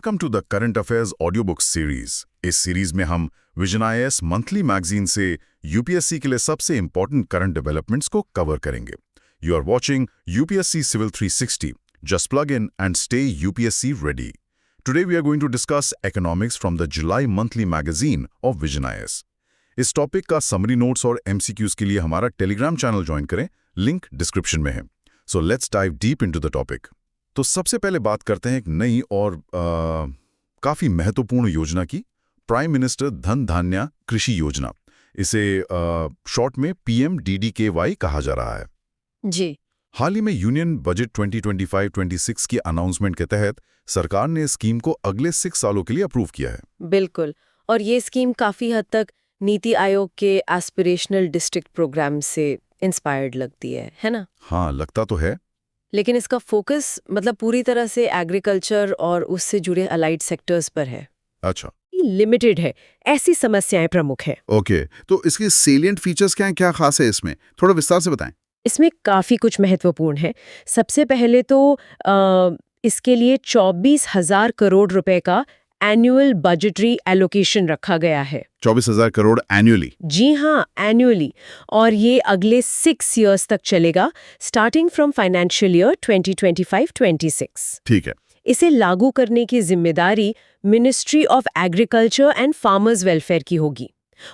Welcome to the current affairs audio book series. इस series में हम विजन आईएएस मंथली मैगजीन से UPSC के लिए सबसे इंपॉर्टेंट करंट डेवलपमेंट्स को कवर करेंगे। You are watching UPSC civil 360। Just plug in and stay UPSC ready. Today we are going to discuss economics from the July monthly magazine of vision IAS. इस topic का summary notes और MCQs के लिए हमारा Telegram channel join करें, link description में है। So let's dive deep into the topic. तो सबसे पहले बात करते हैं एक नई और काफ़ी महत्वपूर्ण योजना की, प्राइम मिनिस्टर धन धान्य कृषि योजना। इसे शॉर्ट में PMDDKY कहा जा रहा है। जी। हाल ही में यूनियन बजट 2025-26 की अनाउंसमेंट के तहत सरकार ने स्कीम को अगले 6 सालों के लिए अप्रूव किया है। बिल्कुल, और ये स्कीम काफ़ी हद तक नीति आयोग के एस्पिरेशनल डिस्ट्रिक्ट प्रोग्राम से इंस्पायर्ड लगती है ना? हाँ, लगता तो है। लेकिन इसका फोकस मतलब पूरी तरह से एग्रीकल्चर और उससे जुड़े अलाइड सेक्टर्स पर है। अच्छा, लिमिटेड है, ऐसी समस्याएं प्रमुख है। ओके, तो इसके सेलिएंट फीचर्स क्या हैं, क्या खास है इसमें? थोड़ा विस्तार से बताएं। इसमें काफ़ी कुछ महत्वपूर्ण है। सबसे पहले तो इसके लिए 24,000 करोड़ रुपए का एनुअल बजटरी एलोकेशन रखा गया है। 24,000 करोड़ एनुअली? जी हाँ, एनुअली। और ये अगले 6 इयर्स तक चलेगा, स्टार्टिंग फ्रॉम फाइनेंशियल ईयर 2025-26। ठीक है। इसे लागू करने की जिम्मेदारी ministry of agriculture and farmers welfare की होगी,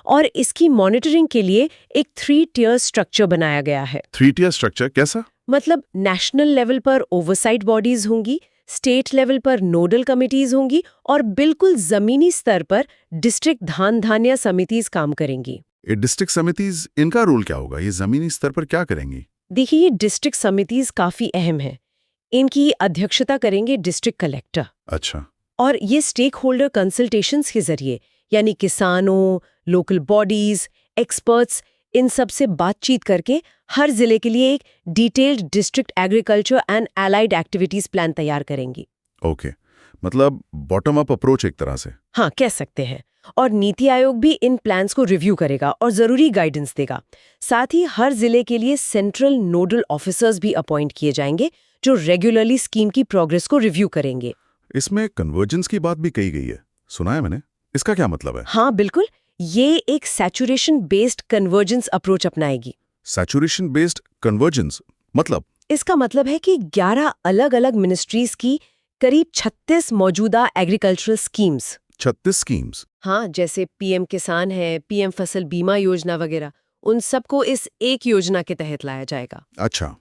और इसकी मॉनिटरिंग के लिए एक 3 टियर स्ट्रक्चर बनाया गया है। 3 टियर स्ट्रक्चर कैसा? मतलब नेशनल लेवल पर ओवरसाइट बॉडीज होंगी, स्टेट लेवल पर नोडल कमिटीज होंगी, और बिल्कुल जमीनी स्तर पर डिस्ट्रिक्ट धान धान्य समितिज काम करेंगी। ये डिस्ट्रिक्ट समितिज, इनका रोल क्या होगा? ये जमीनी स्तर पर क्या करेंगी? देखिए, ये डिस्ट्रिक्ट समितिज काफी अहम है। इनकी अध्यक्षता करेंगे डिस्ट्रिक्ट कलेक्टर। अच्छा। और ये स्टेक होल्डर कंसल्टेशंस के जरिए, यानी किसानों, लोकल बॉडीज, एक्सपर्ट्स, इन सब से बातचीत करके हर जिले के लिए एक detailed district agriculture and allied activities plan तैयार करेंगी। ओके, मतलब बॉटम अप अप्रोच एक तरह से। हाँ, कह सकते हैं। और नीति आयोग भी इन प्लान्स को रिव्यू करेगा और जरूरी गाइडेंस देगा। साथ ही हर जिले के लिए सेंट्रल नोडल ऑफिसर्स भी अपॉइंट किए जाएंगे, जो रेगुलरली स्कीम की प्रोग्रेस को रिव्यू करेंगे। इसमें कन्वर्जेंस की बात भी कही गई है, सुना है मैंने। इसका क्या मतलब है? हाँ बिल्कुल, ये एक सैचुरेशन बेस्ड कन्वर्जेंस अप्रोच अपनाएगी। सैचुरेशन बेस्ड कन्वर्जेंस मतलब? इसका मतलब है कि 11 अलग अलग मिनिस्ट्रीज की करीब 36 मौजूदा एग्रीकल्चरल स्कीम्स। 36 स्कीम्स? हाँ, जैसे PM किसान है, PM फसल बीमा योजना वगैरह, उन सबको इस एक योजना के तहत लाया जाएगा। अच्छा।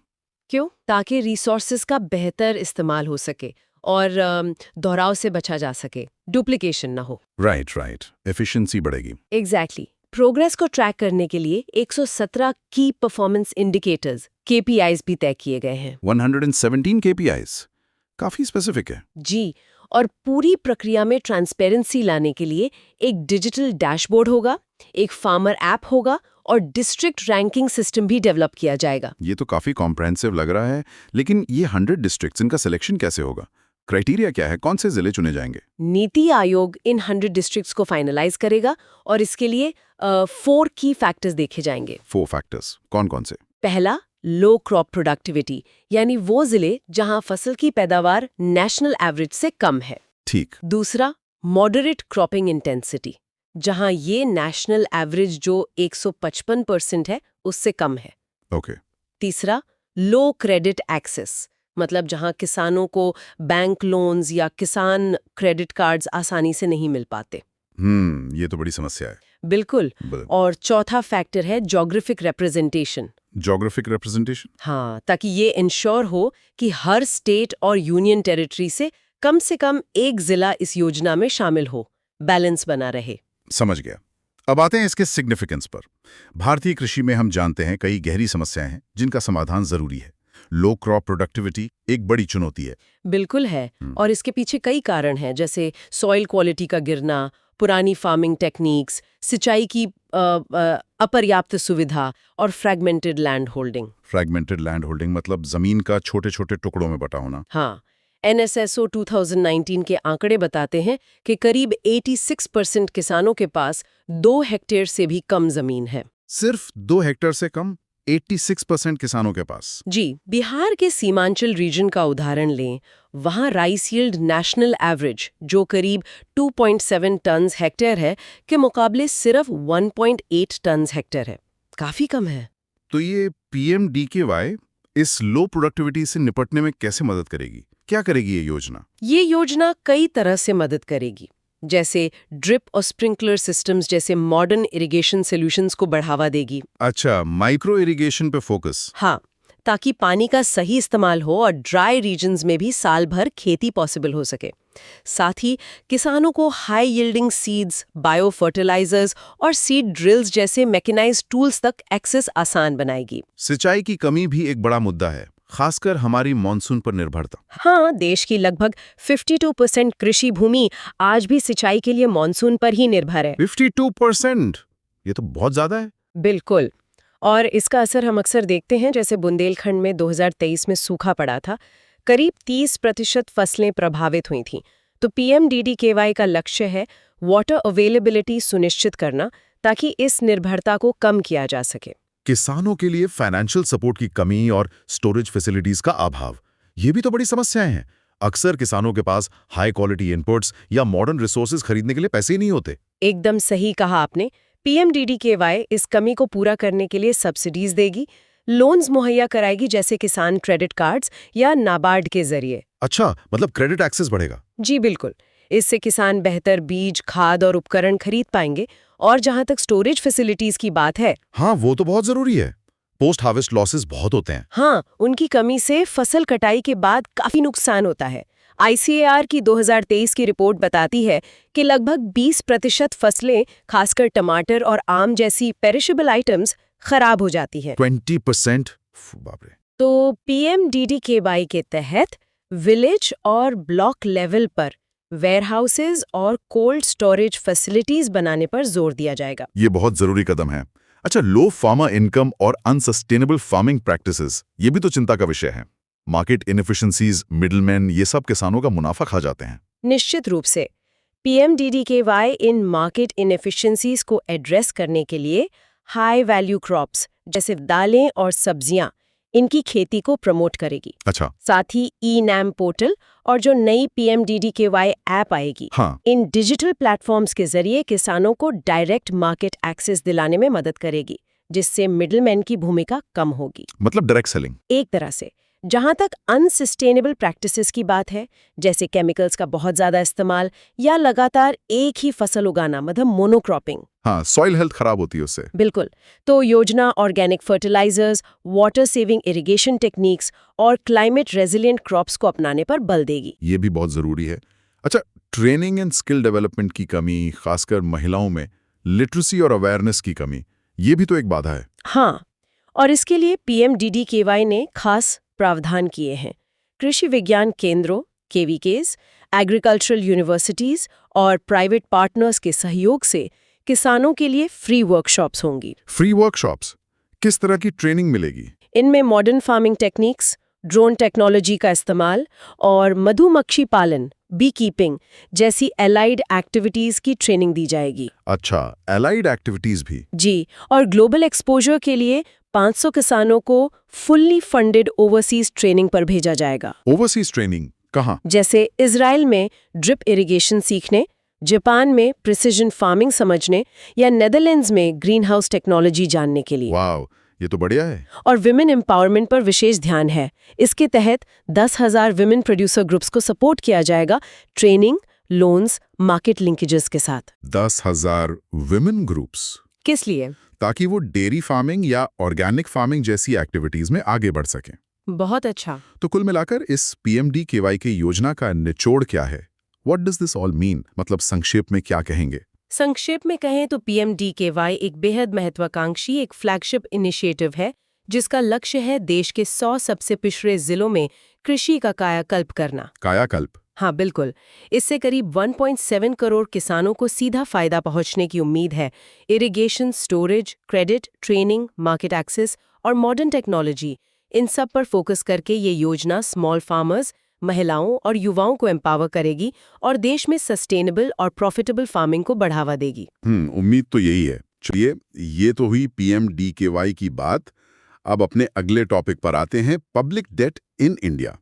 क्यों? ताकि रिसोर्सेज का बेहतर इस्तेमाल हो सके और दोहराव से बचा जा सके, डुप्लीकेशन ना हो। राइट, एफिशिएंसी बढ़ेगी। एग्जैक्टली। प्रोग्रेस को ट्रैक करने के लिए 117 की परफॉर्मेंस इंडिकेटर्स KPIs भी तय किए गए हैं। 117 KPIs, काफी स्पेसिफिक है। जी, और पूरी प्रक्रिया में ट्रांसपेरेंसी लाने के लिए एक डिजिटल डैशबोर्ड होगा, एक फार्मर ऐप होगा, और डिस्ट्रिक्ट रैंकिंग सिस्टम भी डेवलप किया जाएगा। ये तो काफी कॉम्प्रहेंसिव लग रहा है, लेकिन ये 100 डिस्ट्रिक्ट्स, इनका सिलेक्शन कैसे होगा? क्राइटेरिया क्या है? कौन से जिले चुने जाएंगे? नीति आयोग इन 100 डिस्ट्रिक्ट्स को फाइनलाइज करेगा, और इसके लिए 4 की फैक्टर्स देखे जाएंगे। 4 फैक्टर्स कौन कौन से? पहला, लो क्रॉप प्रोडक्टिविटी, यानी वो जिले जहां फसल की पैदावार नेशनल एवरेज से कम है। ठीक। दूसरा, मॉडरेट क्रॉपिंग इंटेंसिटी, जहां ये नेशनल एवरेज जो 155% है उससे कम है। ओके। तीसरा, लो क्रेडिट एक्सेस, मतलब जहां किसानों को बैंक लोन्स या किसान क्रेडिट कार्ड्स आसानी से नहीं मिल पाते। ये तो बड़ी समस्या है। बिल्कुल। और चौथा फैक्टर है ज्योग्राफिक रिप्रेजेंटेशन। Geographic representation? हाँ, ताकि ये इंश्योर हो कि हर स्टेट और यूनियन टेरिटरी से कम एक जिला इस योजना में शामिल हो, बैलेंस बना रहे। समझ गया। अब आते हैं इसके सिग्निफिकेंस पर। भारतीय कृषि में हम जानते हैं कई गहरी समस्याएं हैं जिनका समाधान जरूरी है। लो क्रॉप प्रोडक्टिविटी एक बड़ी चुनौती है। बिल्कुल है, और इसके पीछे कई कारण हैं, जैसे सॉइल क्वालिटी का गिरना, पुरानी फार्मिंग टेक्निक्स, सिंचाई की अपर्याप्त सुविधा, और fragmented land holding. Fragmented land holding मतलब जमीन का छोटे छोटे टुकड़ों में बटा होना। हाँ, NSSO 2019 के आंकड़े बताते हैं कि करीब 86% किसानों के पास 2 हेक्टेयर से भी कम जमीन है। सिर्फ 2 हेक्टेयर से कम? 86% किसानों के पास। जी, बिहार के सीमांचल रीजन का उदाहरण लें, वहाँ राइस यील्ड नेशनल एवरेज जो करीब 2.7 टन्स हेक्टेयर है के मुकाबले सिर्फ 1.8 टन्स हेक्टेयर है। काफी कम है। तो ये PMDKY इस लो प्रोडक्टिविटी से निपटने में कैसे मदद करेगी? क्या करेगी ये योजना? ये योजना कई तरह से मदद करेगी, जैसे ड्रिप और स्प्रिंकलर सिस्टम्स जैसे मॉडर्न इरिगेशन सॉल्यूशंस को बढ़ावा देगी। अच्छा, माइक्रो इरिगेशन पे फोकस। हाँ, ताकि पानी का सही इस्तेमाल हो और ड्राई रीजन्स में भी साल भर खेती पॉसिबल हो सके। साथ ही किसानों को high yielding seeds, biofertilizers और सीड ड्रिल्स जैसे मैकेनाइज्ड टूल्स तक एक्सेस आसान बनाएगी। सिंचाई की कमी भी एक बड़ा मुद्दा है, खासकर हमारी मॉनसून पर निर्भरता। हाँ, देश की लगभग 52% कृषि भूमि आज भी सिंचाई के लिए मानसून पर ही निर्भर है। 52%? ये तो बहुत ज्यादा है। बिल्कुल। और इसका असर हम अक्सर देखते हैं, जैसे बुंदेलखंड में 2023 में सूखा पड़ा था, करीब 30% फसलें प्रभावित हुई थीं। तो PMDDKY का लक्ष्य है वाटर अवेलेबिलिटी सुनिश्चित करना, ताकि इस निर्भरता को कम किया जा सके। किसानों के लिए फाइनेंशियल सपोर्ट की कमी और स्टोरेज फैसिलिटीज का अभाव, ये भी तो बड़ी समस्याएं हैं। अक्सर किसानों के पास हाई क्वालिटी इनपुट्स या मॉडर्न रिसोर्सेज खरीदने के लिए पैसे ही नहीं होते। एकदम सही कहा आपने। PMDDKY इस कमी को पूरा करने के लिए सब्सिडीज देगी, लोन्स मुहैया कराएगी, जैसे किसान क्रेडिट कार्ड्स या नाबार्ड के जरिए। अच्छा, मतलब क्रेडिट एक्सेस बढ़ेगा। जी बिल्कुल। इससे किसान बेहतर बीज, खाद और उपकरण खरीद पाएंगे। और जहां तक स्टोरेज फैसिलिटीज की बात है, हाँ, वो तो बहुत जरूरी है। पोस्ट हार्वेस्ट लॉसेस बहुत होते हैं। हाँ, उनकी कमी से फसल कटाई के बाद काफी नुकसान होता है। ICAR की 2023 की रिपोर्ट बताती है कि लगभग 20% फसलें, खासकर टमाटर और आम जैसी पेरिशेबल आइटम्स, खराब हो जाती हैं। 20%? बाप रे। तो PMDDKY के तहत विलेज और ब्लॉक लेवल पर वेयरहाउसेज और कोल्ड स्टोरेज फैसिलिटीज बनाने पर जोर दिया जाएगा। ये बहुत जरूरी कदम है। अच्छा, लो फार्मर इनकम और अनसस्टेनेबल फार्मिंग प्रैक्टिसेस, ये भी तो चिंता का विषय है। मार्केट इनएफिशिएंसीज, मिडलमैन, ये सब किसानों का मुनाफा खा जाते हैं। निश्चित रूप से PMDDKY इन मार्केट इनएफिशिएंसीज को एड्रेस करने के लिए हाई वैल्यू क्रॉप्स जैसे दालें और सब्जियां, इनकी खेती को प्रमोट करेगी। अच्छा। साथ ही E-NAM पोर्टल और जो नई PMDDKY ऐप आएगी, हाँ। इन डिजिटल प्लेटफॉर्म्स के जरिए किसानों को डायरेक्ट मार्केट एक्सेस दिलाने में मदद करेगी, जिससे मिडलमैन की भूमिका कम होगी। मतलब डायरेक्ट सेलिंग। एक तरह से। जहां तक अनसस्टेनेबल प्रैक्टिसेस की बात है, जैसे केमिकल्स का बहुत ज्यादा इस्तेमाल या लगातार एक ही फसल उगाना, मतलब मोनोक्रॉपिंग। हाँ, सॉइल हेल्थ खराब होती है उससे। बिल्कुल। तो योजना organic fertilizers, water saving irrigation techniques और क्लाइमेट रेजिलिएंट क्रॉप्स को अपनाने पर बल देगी। ये भी बहुत जरूरी है। अच्छा, ट्रेनिंग एंड स्किल डेवलपमेंट की कमी, खासकर महिलाओं में लिटरेसी और अवेयरनेस की कमी, ये भी तो एक बाधा है। हाँ, और इसके लिए PMDDKY ने खास प्रावधान किए हैं। कृषि विज्ञान केंद्रों, KVKs, एग्रीकल्चरल यूनिवर्सिटीज और प्राइवेट पार्टनर्स के सहयोग से किसानों के लिए फ्री वर्कशॉप्स होंगी। Free workshops? किस तरह की ट्रेनिंग मिलेगी? इनमें modern farming techniques, drone technology का इस्तेमाल और मधुमक्खी पालन, बी कीपिंग जैसी एलाइड एक्टिविटीज की ट्रेनिंग दी जाएगी। अच्छा, एलाइड एक्टिविटीज भी? जी, और ग्लोबल एक्सपोजर के लिए 500 किसानों को फुल्ली फंडेड ओवरसीज ट्रेनिंग पर भेजा जाएगा। ओवरसीज ट्रेनिंग कहाँ? जैसे इजराइल में ड्रिप इरिगेशन सीखने, जापान में प्रिसिजन फार्मिंग समझने या नेदरलैंड्स में ग्रीन हाउस टेक्नोलॉजी जानने के लिए। वाह, ये तो बढ़िया है। और विमेन एम्पावरमेंट पर विशेष ध्यान है। इसके तहत 10,000 विमेन प्रोड्यूसर ग्रुप्स को सपोर्ट किया जाएगा, ट्रेनिंग, लोन्स, मार्केट लिंकेजेस के साथ। 10,000 विमेन ग्रुप्स? किस लिए? ताकि वो डेयरी फार्मिंग या ऑर्गेनिक फार्मिंग जैसी एक्टिविटीज में आगे बढ़ सकें। बहुत अच्छा। तो कुल मिलाकर इस PMDKY की योजना का निचोड़ क्या है? What does this all mean? मतलब संक्षेप में क्या कहेंगे? संक्षेप में कहें तो PMDKY एक बेहद महत्वाकांक्षी, एक फ्लैगशिप इनिशिएटिव है, जिसका लक्ष्य है देश के 100 सबसे पिछड़े जिलों में कृषि का कायाकल्प करना। कायाकल्प? हाँ बिल्कुल। इससे करीब 1.7 करोड़ किसानों को सीधा फायदा पहुंचने की उम्मीद है। Irrigation, storage, credit, training, market access और मॉडर्न टेक्नोलॉजी, इन सब पर फोकस करके ये योजना स्मॉल फार्मर्स, महिलाओं और युवाओं को एम्पावर करेगी और देश में सस्टेनेबल और प्रॉफिटेबल फार्मिंग को बढ़ावा देगी। उम्मीद तो यही है। चलिए, ये तो हुई PMDKY की बात। अब अपने अगले टॉपिक पर आते हैं, पब्लिक डेट इन इंडिया।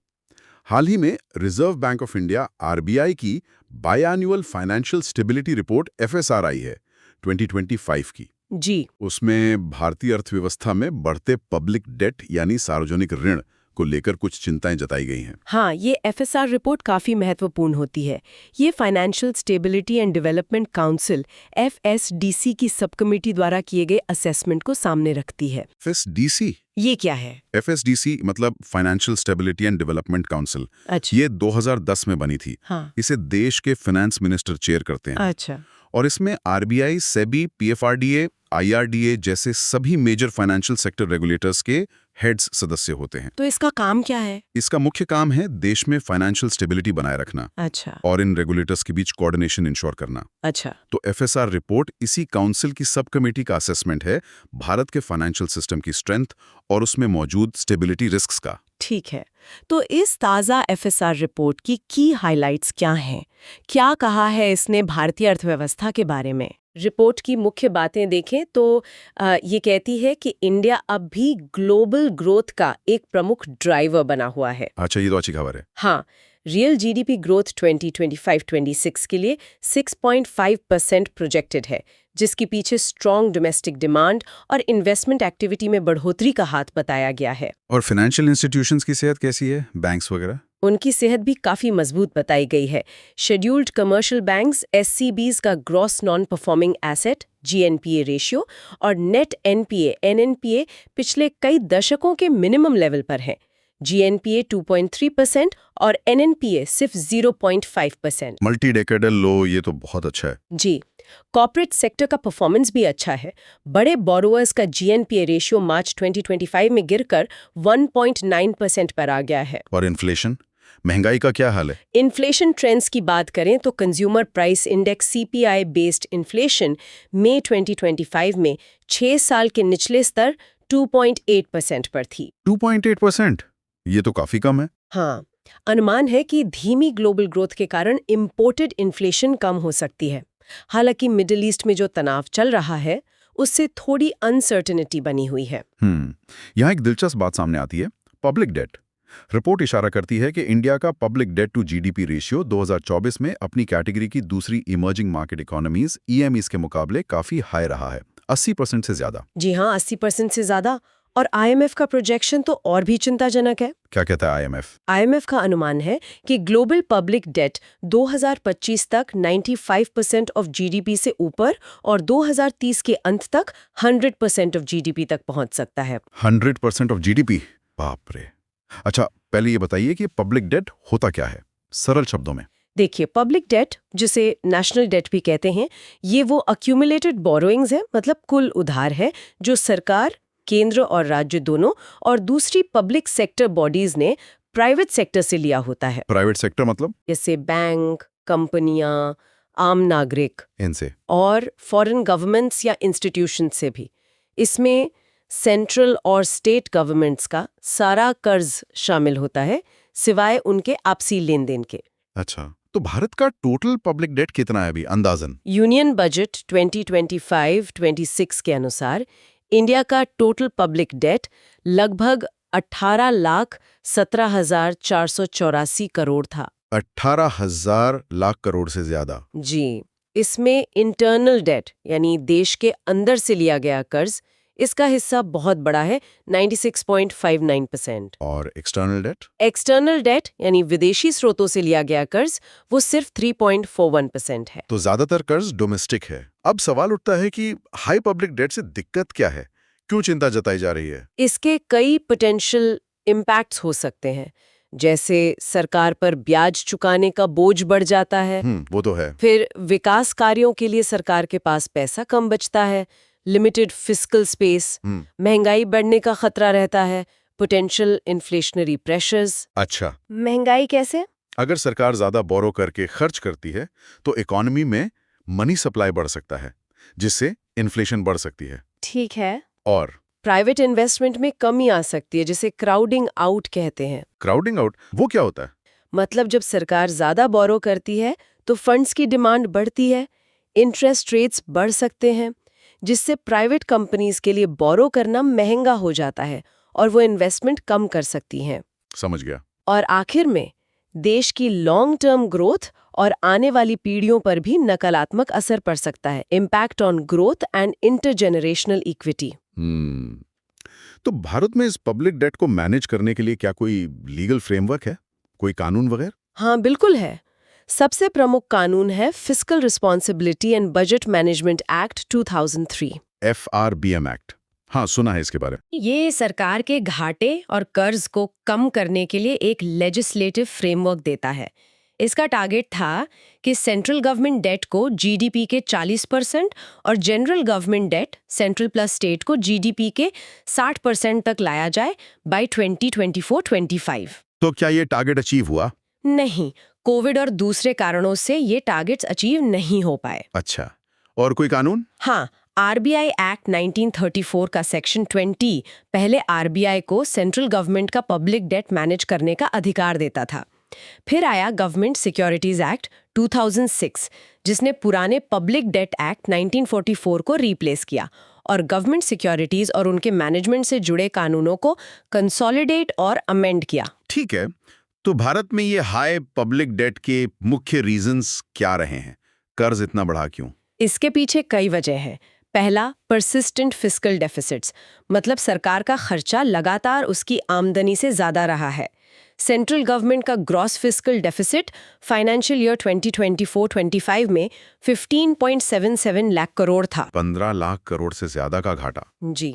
हाल ही में reserve bank of India RBI की बायएनुअल फाइनेंशियल स्टेबिलिटी रिपोर्ट एफएसआर आई है 2025 की। जी। उसमें भारतीय अर्थव्यवस्था में बढ़ते पब्लिक डेट यानी सार्वजनिक ऋण को लेकर कुछ चिंताएं जताई गई हैं। हाँ, ये एफएसआर रिपोर्ट काफी महत्वपूर्ण होती है। ये financial stability and development council FSDC की सब कमेटी द्वारा किए गए असेसमेंट को सामने रखती है। एफएसडीसी? ये क्या है? एफएसडीसी मतलब financial stability and development council. अच्छा। ये 2010 में बनी थी। हाँ। इसे देश के फाइनेंस मिनिस्टर चेयर करते हैं। अच्छा। और इसमें आरबीआई, सेबी, पीएफआरडीए, आईआरडीए जैसे सभी मेजर फाइनेंशियल सेक्टर रेगुलेटर्स के हेड्स सदस्य होते हैं। तो इसका काम क्या है? इसका मुख्य काम है देश में फाइनेंशियल स्टेबिलिटी बनाए रखना। अच्छा। और इन रेगुलेटर्स के बीच कोऑर्डिनेशन इंश्योर करना। अच्छा। तो एफएसआर रिपोर्ट इसी काउंसिल की सब कमेटी का असेसमेंट है भारत के फाइनेंशियल सिस्टम की स्ट्रेंथ और उसमें मौजूद स्टेबिलिटी रिस्क्स का। ठीक है, तो इस ताज़ा एफएसआर रिपोर्ट की हाइलाइट्स क्या हैं? क्या कहा है इसने भारतीय अर्थव्यवस्था के बारे में? रिपोर्ट की मुख्य बातें देखें तो ये कहती है कि इंडिया अब भी ग्लोबल ग्रोथ का एक प्रमुख ड्राइवर बना हुआ है। अच्छा, ये तो अच्छी खबर है। हाँ, रियल जीडीपी ग्रोथ 2025-26 के लिए 6.5% प्रोजेक्टेड है, जिसके पीछे स्ट्रॉन्ग डोमेस्टिक डिमांड और इन्वेस्टमेंट एक्टिविटी में बढ़ोतरी का हाथ बताया गया है। और फाइनेंशियल इंस्टीट्यूशंस की सेहत कैसी है, बैंक्स वगैरह? उनकी सेहत भी काफी मजबूत बताई गई है। शेड्यूल्ड कमर्शियल बैंक्स एससीबीज का gross non performing asset GNPA ratio और नेट एनपीए एनएनपीए पिछले कई दशकों के मिनिमम लेवल पर है। जीएनपीए 2.3% और एनएनपीए सिर्फ 0.5%। मल्टी डेकेडल लो, ये तो बहुत अच्छा है। जी। कॉर्पोरेट सेक्टर का परफॉर्मेंस भी अच्छा है। बड़े बोरोअर्स का जीएनपीए रेशियो मार्च 2025 में गिरकर 1.9% पर आ गया है। और इन्फ्लेशन, महंगाई का क्या हाल है? इन्फ्लेशन ट्रेंड्स की बात करें तो consumer price index CPI based inflation मई 2025 में 6 साल के निचले स्तर 2.8% पर थी। 2.8%? ये तो काफी कम है। हाँ, अनुमान है कि धीमी ग्लोबल ग्रोथ के कारण इंपोर्टेड इन्फ्लेशन कम हो सकती है। हालांकि मिडिल ईस्ट में जो तनाव चल रहा है उससे थोड़ी अनसर्टेनिटी बनी हुई है। यहाँ एक दिलचस्प बात सामने आती है, पब्लिक डेट। रिपोर्ट इशारा करती है कि इंडिया का public debt to GDP ratio 2024 में अपनी कैटेगरी की दूसरी इमर्जिंग मार्केट इकोनॉमीज ईएमईज के मुकाबले काफी हाई रहा है, 80% से ज्यादा। जी हाँ, 80% से ज्यादा। और आईएमएफ का प्रोजेक्शन तो और भी चिंताजनक है। क्या कहता है आईएमएफ? आईएमएफ का अनुमान है कि ग्लोबल पब्लिक डेट 2025 तक 95% ऑफ जीडीपी से ऊपर और 2030 के अंत तक 100% ऑफ जीडीपी तक पहुंच सकता है। 100% ऑफ जीडीपी? बाप रे। अच्छा, पहले ये बताइए कि पब्लिक डेट होता क्या है, सरल शब्दों में। देखिए, पब्लिक डेट, जिसे नेशनल डेट भी कहते हैं, ये वो अक्यूमुलेटेड बोरोइंग्स है, मतलब कुल उधार है जो सरकार, केंद्र और राज्य दोनों और दूसरी पब्लिक सेक्टर बॉडीज ने प्राइवेट सेक्टर से लिया होता है। प्राइवेट सेक्टर मतलब? जैसे बैंक, कंपनियां, आम नागरिक, इनसे और फॉरेन गवर्नमेंट्स या इंस्टीट्यूशन से भी। इसमें सेंट्रल और स्टेट गवर्नमेंट्स का सारा कर्ज शामिल होता है, सिवाय उनके आपसी लेन देन के। अच्छा, तो भारत का टोटल पब्लिक डेट कितना है अभी अंदाजन? यूनियन बजट 2025-26 के अनुसार इंडिया का टोटल पब्लिक डेट लगभग 18,17,484 करोड़ था। 18,000 लाख करोड़ से ज्यादा? जी। इसमें इंटरनल डेट यानी देश के अंदर से लिया गया कर्ज, इसका हिस्सा बहुत बड़ा है, 96.59%। और एक्सटर्नल डेट? एक्सटर्नल डेट यानी विदेशी स्रोतों से लिया गया कर्ज, वो सिर्फ 3.41% है। तो ज्यादातर कर्ज डोमेस्टिक है। अब सवाल उठता है कि हाई पब्लिक डेट से दिक्कत क्या है, क्यों चिंता जताई जा रही है? इसके कई पोटेंशियल इम्पैक्ट्स हो सकते हैं, जैसे सरकार पर ब्याज चुकाने का बोझ बढ़ जाता है। वो तो है। फिर विकास कार्यों के लिए सरकार के पास पैसा कम बचता है, लिमिटेड फिस्कल स्पेस, महंगाई बढ़ने का खतरा रहता है, पोटेंशियल इन्फ्लेशनरी प्रेशर्स। अच्छा, महंगाई कैसे? अगर सरकार ज्यादा बोरो करके खर्च करती है तो इकोनॉमी में मनी सप्लाई बढ़ सकता है, जिससे इन्फ्लेशन बढ़ सकती है। ठीक है। और प्राइवेट इन्वेस्टमेंट में कमी आ सकती है, जिसे क्राउडिंग आउट कहते हैं। क्राउडिंग आउट, वो क्या होता है? मतलब जब सरकार ज्यादा बोरो करती है तो फंड्स की डिमांड बढ़ती है, इंटरेस्ट रेट्स बढ़ सकते हैं, जिससे प्राइवेट कंपनीज के लिए बोरो करना महंगा हो जाता है और वो इन्वेस्टमेंट कम कर सकती हैं। समझ गया। और आखिर में देश की लॉन्ग टर्म ग्रोथ और आने वाली पीढ़ियों पर भी नकारात्मक असर पड़ सकता है। Impact on growth and intergenerational equity. तो भारत में इस पब्लिक डेट को मैनेज करने के लिए क्या कोई लीगल फ्रेमवर्क है, कोई कानून वगैरह? हाँ, बिल्कुल है। सबसे प्रमुख कानून है fiscal responsibility and budget management act 2003। FRBM act. हाँ, सुना है इसके बारे में। ये सरकार के घाटे और कर्ज को कम करने के लिए एक लेजिस्लेटिव फ्रेमवर्क देता है। इसका टारगेट था कि सेंट्रल गवर्नमेंट डेट को जीडीपी के 40% और general government debt central plus state को जीडीपी के 60% तक लाया जाए बाय 2024-25। तो क्या ये टारगेट अचीव हुआ? नहीं, कोविड और दूसरे कारणों से ये टारगेट्स अचीव नहीं हो पाए। अच्छा, और कोई कानून? हाँ, आरबीआई एक्ट 1934 का सेक्शन 20 पहले आरबीआई को सेंट्रल गवर्नमेंट का पब्लिक डेट मैनेज करने का अधिकार देता था। फिर आया गवर्नमेंट सिक्योरिटीज एक्ट 2006, जिसने पुराने पब्लिक डेट एक्ट 1944 को रिप्लेस किया और गवर्नमेंट सिक्योरिटीज और उनके मैनेजमेंट से जुड़े कानूनों को कंसोलिडेट और अमेंड किया। ठीक है, तो भारत में ये हाई पब्लिक डेट के मुख्य रीजंस क्या रहे हैं? कर्ज इतना बढ़ा क्यों? इसके पीछे कई वजह हैं। पहला, परसिस्टेंट फिस्कल डेफिसिट्स, मतलब सरकार का खर्चा लगातार उसकी आमदनी से ज्यादा रहा है। सेंट्रल गवर्नमेंट का gross fiscal deficit financial year 2024-25 में 15.77 लाख करोड़ था। 15 लाख करोड़ से ज्यादा का घाटा। जी।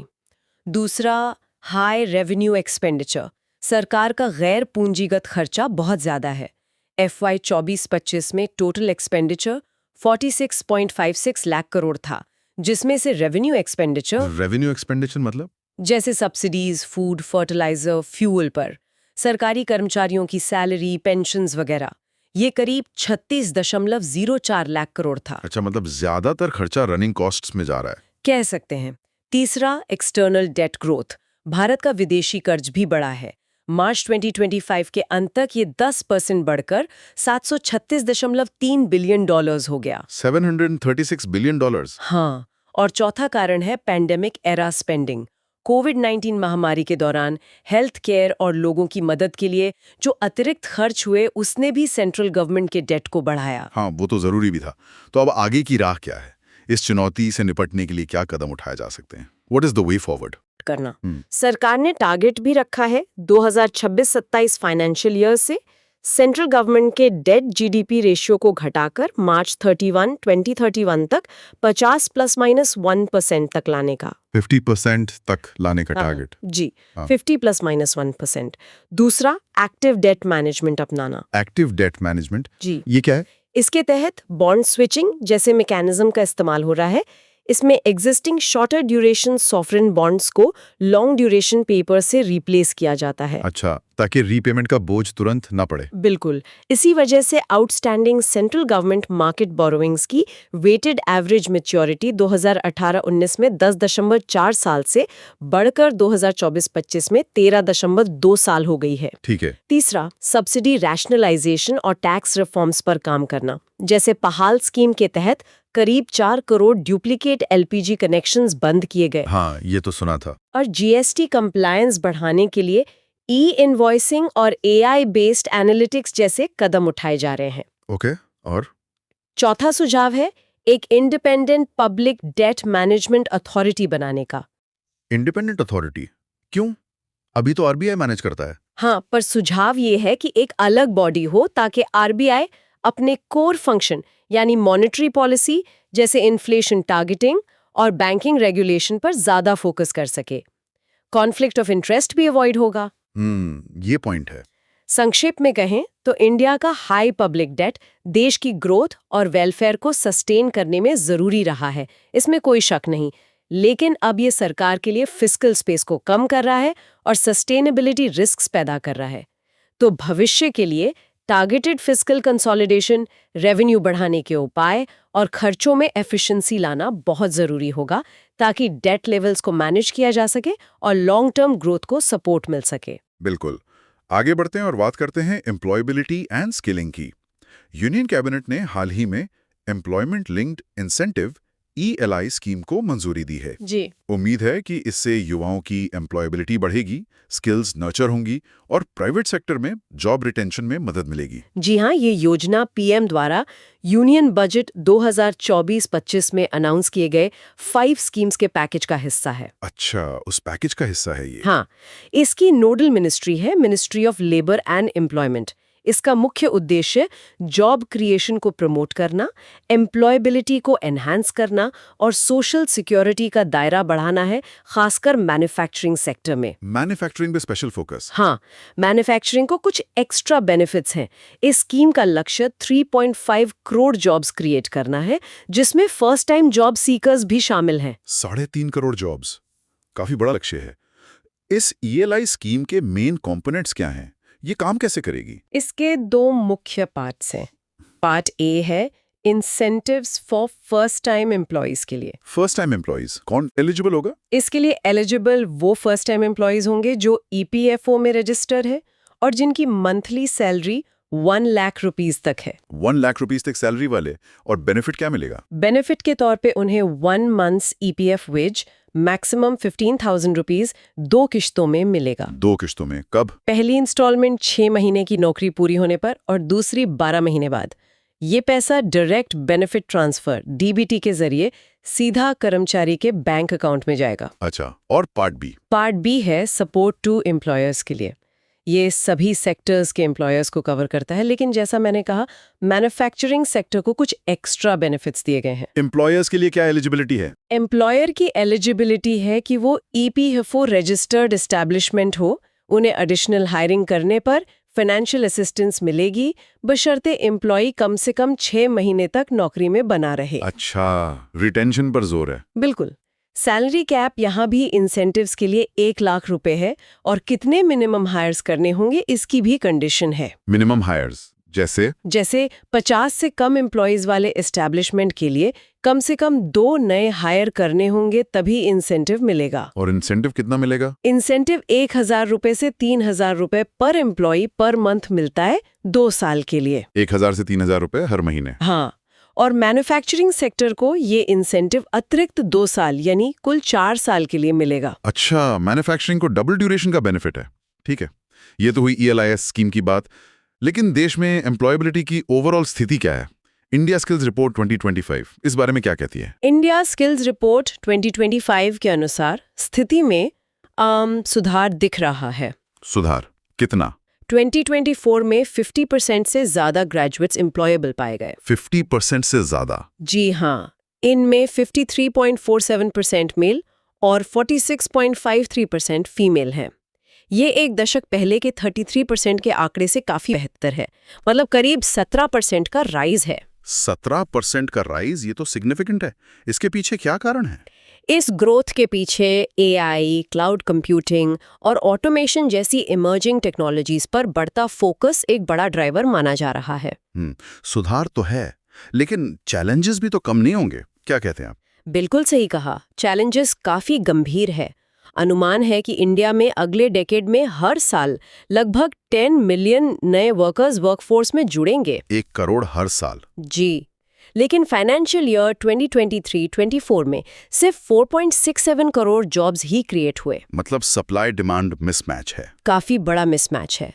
दूसरा, हाई रेवेन्यू एक्सपेंडिचर, सरकार का गैर पूंजीगत खर्चा बहुत ज्यादा है। FY 24-25 में टोटल एक्सपेंडिचर 46.56 लाख करोड़ था, जिसमें से रेवेन्यू एक्सपेंडिचर मतलब? जैसे सब्सिडीज, फूड, फर्टिलाइजर, फ्यूल पर, सरकारी कर्मचारियों की सैलरी, पेंशन्स वगैरह, ये करीब 36.04 लाख करोड़ था। अच्छा, मतलब ज्यादातर खर्चा रनिंग कॉस्ट्स में जा रहा है। कह सकते हैं। तीसरा, एक्सटर्नल डेट ग्रोथ, भारत का विदेशी कर्ज भी बढ़ा है। मार्च 2025 के अंत तक ये 10% बढ़कर $736.3 बिलियन हो गया। $736 बिलियन? हाँ, और चौथा कारण है पैंडेमिक एरा स्पेंडिंग। कोविड-19 महामारी के दौरान हेल्थ केयर और लोगों की मदद के लिए जो अतिरिक्त खर्च हुए, उसने भी सेंट्रल गवर्नमेंट के डेट को बढ़ाया। हाँ, वो तो जरूरी भी था। तो अब आगे की राह क्या है? इस चुनौती से निपटने के लिए क्या कदम उठाए जा सकते हैं? What is the way forward? करना। सरकार ने टारगेट भी रखा है 2026-27 फाइनेंशियल ईयर से सेंट्रल गवर्नमेंट के डेट जीडीपी रेशियो को घटाकर मार्च 31, 2031 तक 50 ±1% तक लाने का। 50% तक लाने का टारगेट। जी, 50 ±1%। दूसरा, एक्टिव डेट मैनेजमेंट अपनाना। Active debt management? जी, ये क्या है? इसके तहत बॉन्ड स्विचिंग जैसे मैकेनिज्म का इस्तेमाल हो रहा है। इसमें existing shorter duration sovereign bonds को लॉन्ग ड्यूरेशन पेपर से रिप्लेस किया जाता है। अच्छा, ताकि रीपेमेंट का बोझ तुरंत न पड़े। बिल्कुल। इसी वजह से outstanding central government market borrowings की वेटेड एवरेज मैच्योरिटी 2018-19 में 10.4 साल से बढ़कर 2024-25 में 13.2 साल हो गई है। ठीक है। तीसरा, सब्सिडी रैशनलाइजेशन और टैक्स रिफॉर्म्स पर काम करना। जैसे पहाल स्कीम के तहत करीब 4 करोड़ डुप्लीकेट LPG कनेक्शंस बंद किए गए। हाँ, ये तो सुना था। और GST कंप्लायंस बढ़ाने के लिए ई-इनवॉइसिंग और AI बेस्ड एनालिटिक्स जैसे कदम उठाए जा रहे हैं। ओके, और? चौथा सुझाव है एक independent public debt management authority बनाने का। इंडिपेंडेंट अथॉरिटी क्यों? अभी तो RBI मैनेज करता है। हाँ, पर सुझाव ये है कि एक अलग बॉडी हो ताकि RBI अपने कोर फंक्शन यानी मॉनेटरी पॉलिसी जैसे इन्फ्लेशन टारगेटिंग और बैंकिंग रेगुलेशन पर ज्यादा फोकस कर सके। कॉन्फ्लिक्ट ऑफ इंटरेस्ट भी अवॉइड होगा। ये पॉइंट है। संक्षेप में कहें तो इंडिया का हाई पब्लिक डेट देश की ग्रोथ और वेलफेयर को सस्टेन करने में जरूरी रहा है, इसमें कोई शक नहीं। लेकिन अब ये सरकार के लिए फिस्कल स्पेस को कम कर रहा है और सस्टेनेबिलिटी रिस्क्स पैदा कर रहा है। तो भविष्य के लिए टारगेटेड फिस्कल कंसोलिडेशन, रेवेन्यू बढ़ाने के उपाय और खर्चों में एफिशिएंसी लाना बहुत जरूरी होगा ताकि डेट लेवल्स को मैनेज किया जा सके और लॉन्ग टर्म ग्रोथ को सपोर्ट मिल सके। बिल्कुल। आगे बढ़ते हैं और बात करते हैं एम्प्लॉयबिलिटी एंड स्किलिंग की। यूनियन कैबिनेट ने हाल ही में employment linked incentive ELI scheme को मंजूरी दी है। जी उम्मीद है कि इससे युवाओं की एम्प्लॉयबिलिटी बढ़ेगी, स्किल्स नर्चर होंगी और प्राइवेट सेक्टर में जॉब रिटेंशन में मदद मिलेगी। जी हाँ, ये योजना पीएम द्वारा यूनियन बजट 2024-25 में अनाउंस किए गए 5 स्कीम्स के पैकेज का हिस्सा है। अच्छा, उस पैकेज का हिस्सा है ये। हाँ, इसकी नोडल मिनिस्ट्री है ministry of labour and employment. इसका मुख्य उद्देश्य जॉब क्रिएशन को प्रमोट करना, एम्प्लॉयबिलिटी को एनहांस करना और सोशल सिक्योरिटी का दायरा बढ़ाना है, खासकर मैन्युफैक्चरिंग सेक्टर में। मैन्युफैक्चरिंग पे स्पेशल फोकस। हाँ, मैन्युफैक्चरिंग को कुछ एक्स्ट्रा बेनिफिट्स हैं। इस स्कीम का लक्ष्य 3.5 करोड़ जॉब्स क्रिएट करना है, जिसमें फर्स्ट टाइम जॉब सीकर्स भी शामिल हैं। 3.5 करोड़ जॉब्स, काफी बड़ा लक्ष्य है। इस ELI स्कीम के मेन कंपोनेंट्स क्या हैं? ये काम कैसे करेगी? इसके 2 मुख्य पार्ट्स हैं। पार्ट ए है incentives for first time employees के लिए। फर्स्ट टाइम एम्प्लॉयज कौन एलिजिबल होगा? इसके लिए एलिजिबल वो फर्स्ट टाइम एम्प्लॉयज होंगे जो EPFO में रजिस्टर्ड है और जिनकी मंथली सैलरी 1 लाख रुपीस तक है। 1 लाख रुपीस तक सैलरी वाले। और बेनिफिट क्या मिलेगा? बेनिफिट के तौर पे उन्हें 1 months EPF wage maximum 15,000 rupees 2 किश्तों में मिलेगा। 2 किश्तों में? कब? पहली इंस्टॉलमेंट 6 महीने की नौकरी पूरी होने पर और दूसरी 12 महीने बाद। ये पैसा डायरेक्ट बेनिफिट ट्रांसफर DBT के जरिए सीधा कर्मचारी के बैंक अकाउंट में जाएगा। अच्छा, और पार्ट बी? पार्ट बी है सपोर्ट टू एम्प्लॉयर्स के लिए। ये सभी सेक्टर्स के एम्प्लॉयर्स को कवर करता है, लेकिन जैसा मैंने कहा मैन्युफैक्चरिंग सेक्टर को कुछ एक्स्ट्रा बेनिफिट्स दिए गए हैं। एम्प्लॉयर्स के लिए क्या एलिजिबिलिटी है? एम्प्लॉयर की एलिजिबिलिटी है कि वो EPFO रजिस्टर्ड एस्टैब्लिशमेंट हो, उन्हें एडिशनल हायरिंग करने पर फाइनेंशियल असिस्टेंस मिलेगी, बशर्ते एम्प्लॉय कम से कम 6 महीने तक नौकरी में बना रहे। अच्छा, रिटेंशन पर जोर है। बिल्कुल। सैलरी कैप यहाँ भी इंसेंटिव्स के लिए 1 लाख रुपए है और कितने मिनिमम हायर्स करने होंगे इसकी भी कंडीशन है। मिनिमम हायर्स जैसे? 50 से कम एम्प्लॉयज वाले एस्टैब्लिशमेंट के लिए कम से कम 2 नए हायर करने होंगे, तभी इंसेंटिव मिलेगा। और इंसेंटिव कितना मिलेगा? इंसेंटिव 1,000 रुपए से 3,000 रुपए पर एम्प्लॉय पर मंथ मिलता है 2 साल के लिए। 1,000 से 3,000 रुपए हर महीने? हाँ, और मैन्युफैक्चरिंग सेक्टर को ये इंसेंटिव अतिरिक्त 2 साल यानी कुल 4 साल के लिए मिलेगा। अच्छा, मैन्युफैक्चरिंग को डबल ड्यूरेशन का बेनिफिट है। ठीक है, ये तो हुई ELIS स्कीम की बात। लेकिन देश में एम्प्लॉयबिलिटी की ओवरऑल स्थिति क्या है? इंडिया स्किल्स रिपोर्ट 2025 इस बारे में क्या कहती है? इंडिया स्किल्स रिपोर्ट 2025 के अनुसार स्थिति में सुधार दिख रहा है। सुधार कितना? 2024 में 50% से ज्यादा ग्रेजुएट्स एम्प्लॉयबल पाए गए। 50% से ज्यादा? जी हाँ, इनमें 53.47% मेल और 46.53% फीमेल हैं। ये एक दशक पहले के 33% के आंकड़े से काफी बेहतर है, मतलब करीब 17% का राइज है। 17% का राइज, ये तो सिग्निफिकेंट है। इसके पीछे क्या कारण है? इस ग्रोथ के पीछे AI, क्लाउड कंप्यूटिंग और ऑटोमेशन जैसी इमर्जिंग टेक्नोलॉजीज पर बढ़ता फोकस एक बड़ा ड्राइवर माना जा रहा है। सुधार तो है, लेकिन चैलेंजेस भी तो कम नहीं होंगे, क्या कहते हैं आप? बिल्कुल सही कहा, चैलेंजेस काफी गंभीर है। अनुमान है कि इंडिया में अगले डेकेड में हर साल लगभग 10 मिलियन नए वर्कर्स वर्कफोर्स में जुड़ेंगे। 1 करोड़ हर साल? जी, लेकिन फाइनेंशियल ईयर 2023-24 में सिर्फ 4.67 करोड़ जॉब्स ही क्रिएट हुए। मतलब सप्लाई डिमांड मिसमैच है। काफी बड़ा मिसमैच है।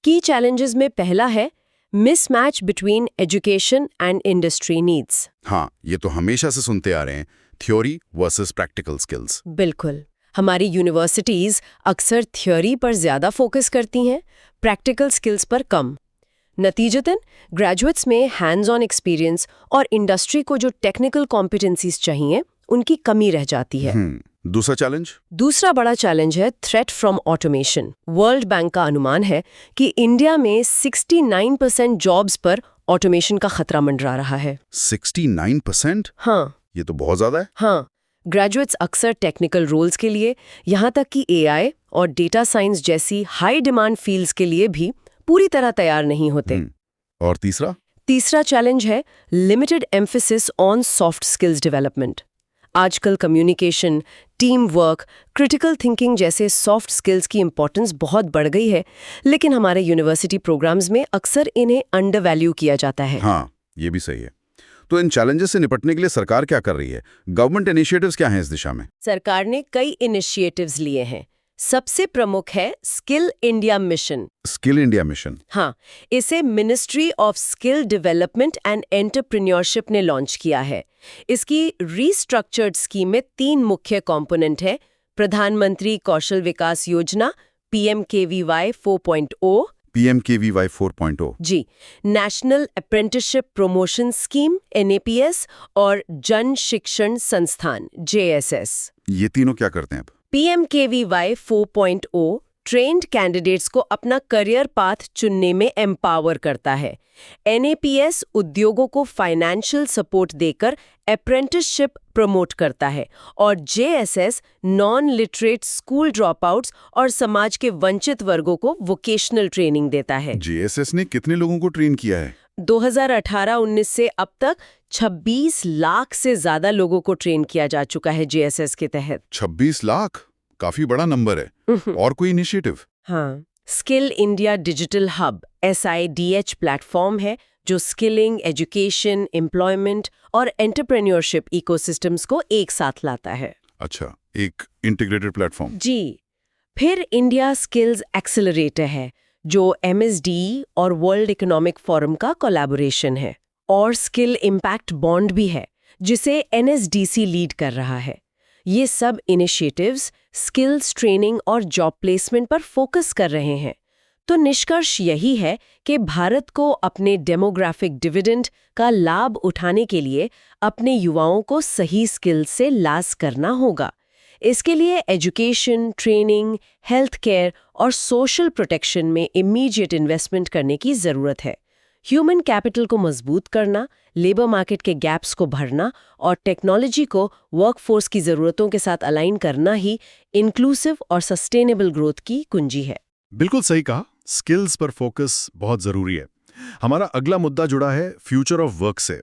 की चैलेंजेस में पहला है mismatch between education and industry needs. हाँ, ये तो हमेशा से सुनते आ रहे हैं, थ्योरी वर्सेस प्रैक्टिकल स्किल्स। बिल्कुल, हमारी यूनिवर्सिटीज अक्सर थ्योरी पर ज्यादा फोकस करती हैं, प्रैक्टिकल स्किल्स पर कम। नतीजतन ग्रेजुएट्स में हैंड्स ऑन एक्सपीरियंस और इंडस्ट्री को जो टेक्निकल कॉम्पिटेंसीज चाहिए उनकी कमी रह जाती है। दूसरा चैलेंज? दूसरा बड़ा चैलेंज है threat from automation. World bank का अनुमान है कि इंडिया में 69% जॉब्स पर ऑटोमेशन का खतरा मंडरा रहा है। 69%? हाँ, ये तो बहुत ज्यादा है। हाँ, ग्रेजुएट्स अक्सर टेक्निकल रोल्स के लिए, यहाँ तक कि AI और डेटा साइंस जैसी हाई डिमांड फील्ड्स के लिए भी पूरी तरह तैयार नहीं होते। और तीसरा? तीसरा चैलेंज है limited emphasis on soft skills development. आजकल communication, team work, critical thinking जैसे सॉफ्ट स्किल्स की इंपॉर्टेंस बहुत बढ़ गई है, लेकिन हमारे यूनिवर्सिटी प्रोग्राम्स में अक्सर इन्हें अंडरवैल्यू किया जाता है। हाँ, ये भी सही है। तो इन चैलेंजेस से निपटने के लिए सरकार क्या कर रही है? गवर्नमेंट इनिशिएटिव्स क्या हैं इस दिशा में? सरकार ने कई इनिशिएटिव्स लिए हैं। सबसे प्रमुख है skill India mission. Skill India mission. हाँ, इसे ministry of skill development and entrepreneurship ने लॉन्च किया है। इसकी रीस्ट्रक्चर्ड स्कीम में 3 मुख्य कंपोनेंट है: प्रधानमंत्री कौशल विकास योजना PMKVY 4.0, PMKVY 4.0, जी, national apprenticeship promotion scheme NAPS और जन शिक्षण संस्थान JSS। ये तीनों क्या करते हैं अब? PMKVY 4.0 ट्रेंड कैंडिडेट्स को अपना करियर पाथ चुनने में एम्पावर करता है। NAPS उद्योगों को फाइनेंशियल सपोर्ट देकर अप्रेंटिसशिप प्रमोट करता है और JSS non literate school dropouts और समाज के वंचित वर्गों को वोकेशनल ट्रेनिंग देता है। JSS ने कितने लोगों को ट्रेन किया है? 2018-19 से अब तक 26 लाख से ज्यादा लोगों को ट्रेन किया जा चुका है JSS के तहत। 26 लाख? काफी बड़ा नंबर है। और कोई इनिशिएटिव? हाँ, skill India digital hub SIDH platform है जो स्किलिंग, एजुकेशन, एम्प्लॉयमेंट और एंटरप्रेन्योरशिप इकोसिस्टम्स को एक साथ लाता है। अच्छा, एक इंटीग्रेटेड प्लेटफॉर्म। जी। फिर इंडिया स्किल्स एक्सेलरेटर है जो MSD और वर्ल्ड इकोनॉमिक फोरम का कोलैबोरेशन है, और स्किल इम्पैक्ट बॉन्ड भी है जिसे NSDC लीड कर रहा है। ये सब इनिशिएटिव्स स्किल्स ट्रेनिंग और जॉब प्लेसमेंट पर फोकस कर रहे हैं। तो निष्कर्ष यही है कि भारत को अपने डेमोग्राफिक डिविडेंड का लाभ उठाने के लिए अपने युवाओं को सही स्किल्स से लैस करना होगा। इसके लिए एजुकेशन, ट्रेनिंग, हेल्थ केयर और सोशल प्रोटेक्शन में इमीडिएट इन्वेस्टमेंट करने की ज़रूरत है। ह्यूमन कैपिटल को मजबूत करना, लेबर मार्केट के गैप्स को भरना और टेक्नोलॉजी को वर्कफोर्स की ज़रूरतों के साथ अलाइन करना ही इंक्लूसिव और सस्टेनेबल ग्रोथ की कुंजी है। बिल्कुल सही कहा, स्किल्स पर फोकस बहुत ज़रूरी है। हमारा अगला मुद्दा जुड़ा है फ्यूचर ऑफ वर्क से।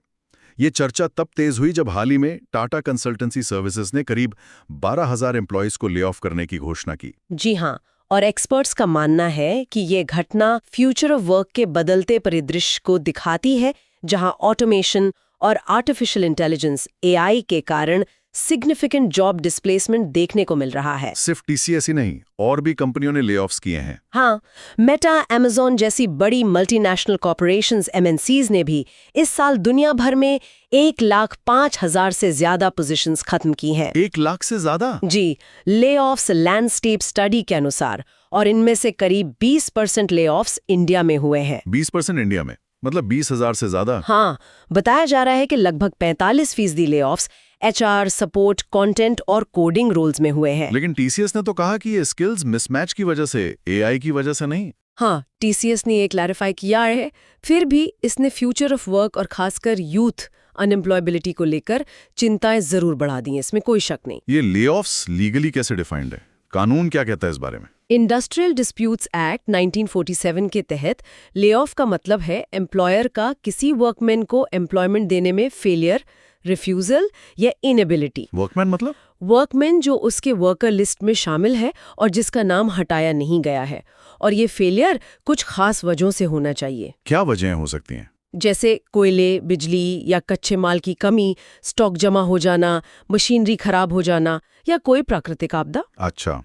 ये चर्चा तब तेज हुई जब हाल ही में टाटा कंसल्टेंसी सर्विसेज ने करीब 12,000 एम्प्लॉयज को ले ऑफ करने की घोषणा की। जी हाँ, और एक्सपर्ट्स का मानना है कि ये घटना फ्यूचर ऑफ वर्क के बदलते परिदृश्य को दिखाती है, जहां ऑटोमेशन और आर्टिफिशियल इंटेलिजेंस AI के कारण सिग्निफिकेंट जॉब डिस्प्लेसमेंट देखने को मिल रहा है। सिर्फ TCS ही नहीं, और भी कंपनियों ने ले ऑफ्स किए हैं। हाँ, मेटा, Amazon जैसी बड़ी मल्टीनेशनल कॉर्पोरेशंस MNCs ने भी इस साल दुनिया भर में 1,05,000 से ज्यादा पोजीशंस खत्म की हैं। 1 लाख से ज्यादा? जी, ले ऑफ्स लैंडस्केप स्टडी के अनुसार, और इनमें से करीब 20% ले ऑफ्स इंडिया में हुए हैं। 20% इंडिया में? मतलब 20,000 से ज्यादा? हाँ, बताया जा रहा है कि लगभग 45% ले ऑफ्स HR, सपोर्ट, कंटेंट और कोडिंग रोल्स में हुए हैं। लेकिन TCS ने तो कहा कि ये स्किल्स मिसमैच की वजह से, AI की वजह से नहीं। हाँ, TCS ने ये क्लैरिफाई किया है। फिर भी इसने फ्यूचर ऑफ वर्क और खासकर यूथ अनएम्प्लॉयबिलिटी को लेकर चिंताएं जरूर बढ़ा दी हैं, इसमें कोई शक नहीं। ये ले ऑफ्स लीगली कैसे डिफाइंड है? कानून क्या कहता है इस बारे में? इंडस्ट्रियल डिस्प्यूट्स एक्ट 1947 के तहत ले ऑफ का मतलब है एम्प्लॉयर का किसी वर्कमैन को एम्प्लॉयमेंट देने में फेलियर, रिफ्यूजल या इनएबिलिटी। वर्कमैन मतलब? वर्कमैन जो उसके वर्कर लिस्ट में शामिल है और जिसका नाम हटाया नहीं गया है, और ये फेलियर कुछ खास वजहों से होना चाहिए। क्या वजहें हो सकती हैं? जैसे कोयले, बिजली या कच्चे माल की कमी, स्टॉक जमा हो जाना, मशीनरी खराब हो जाना या कोई प्राकृतिक आपदा। अच्छा,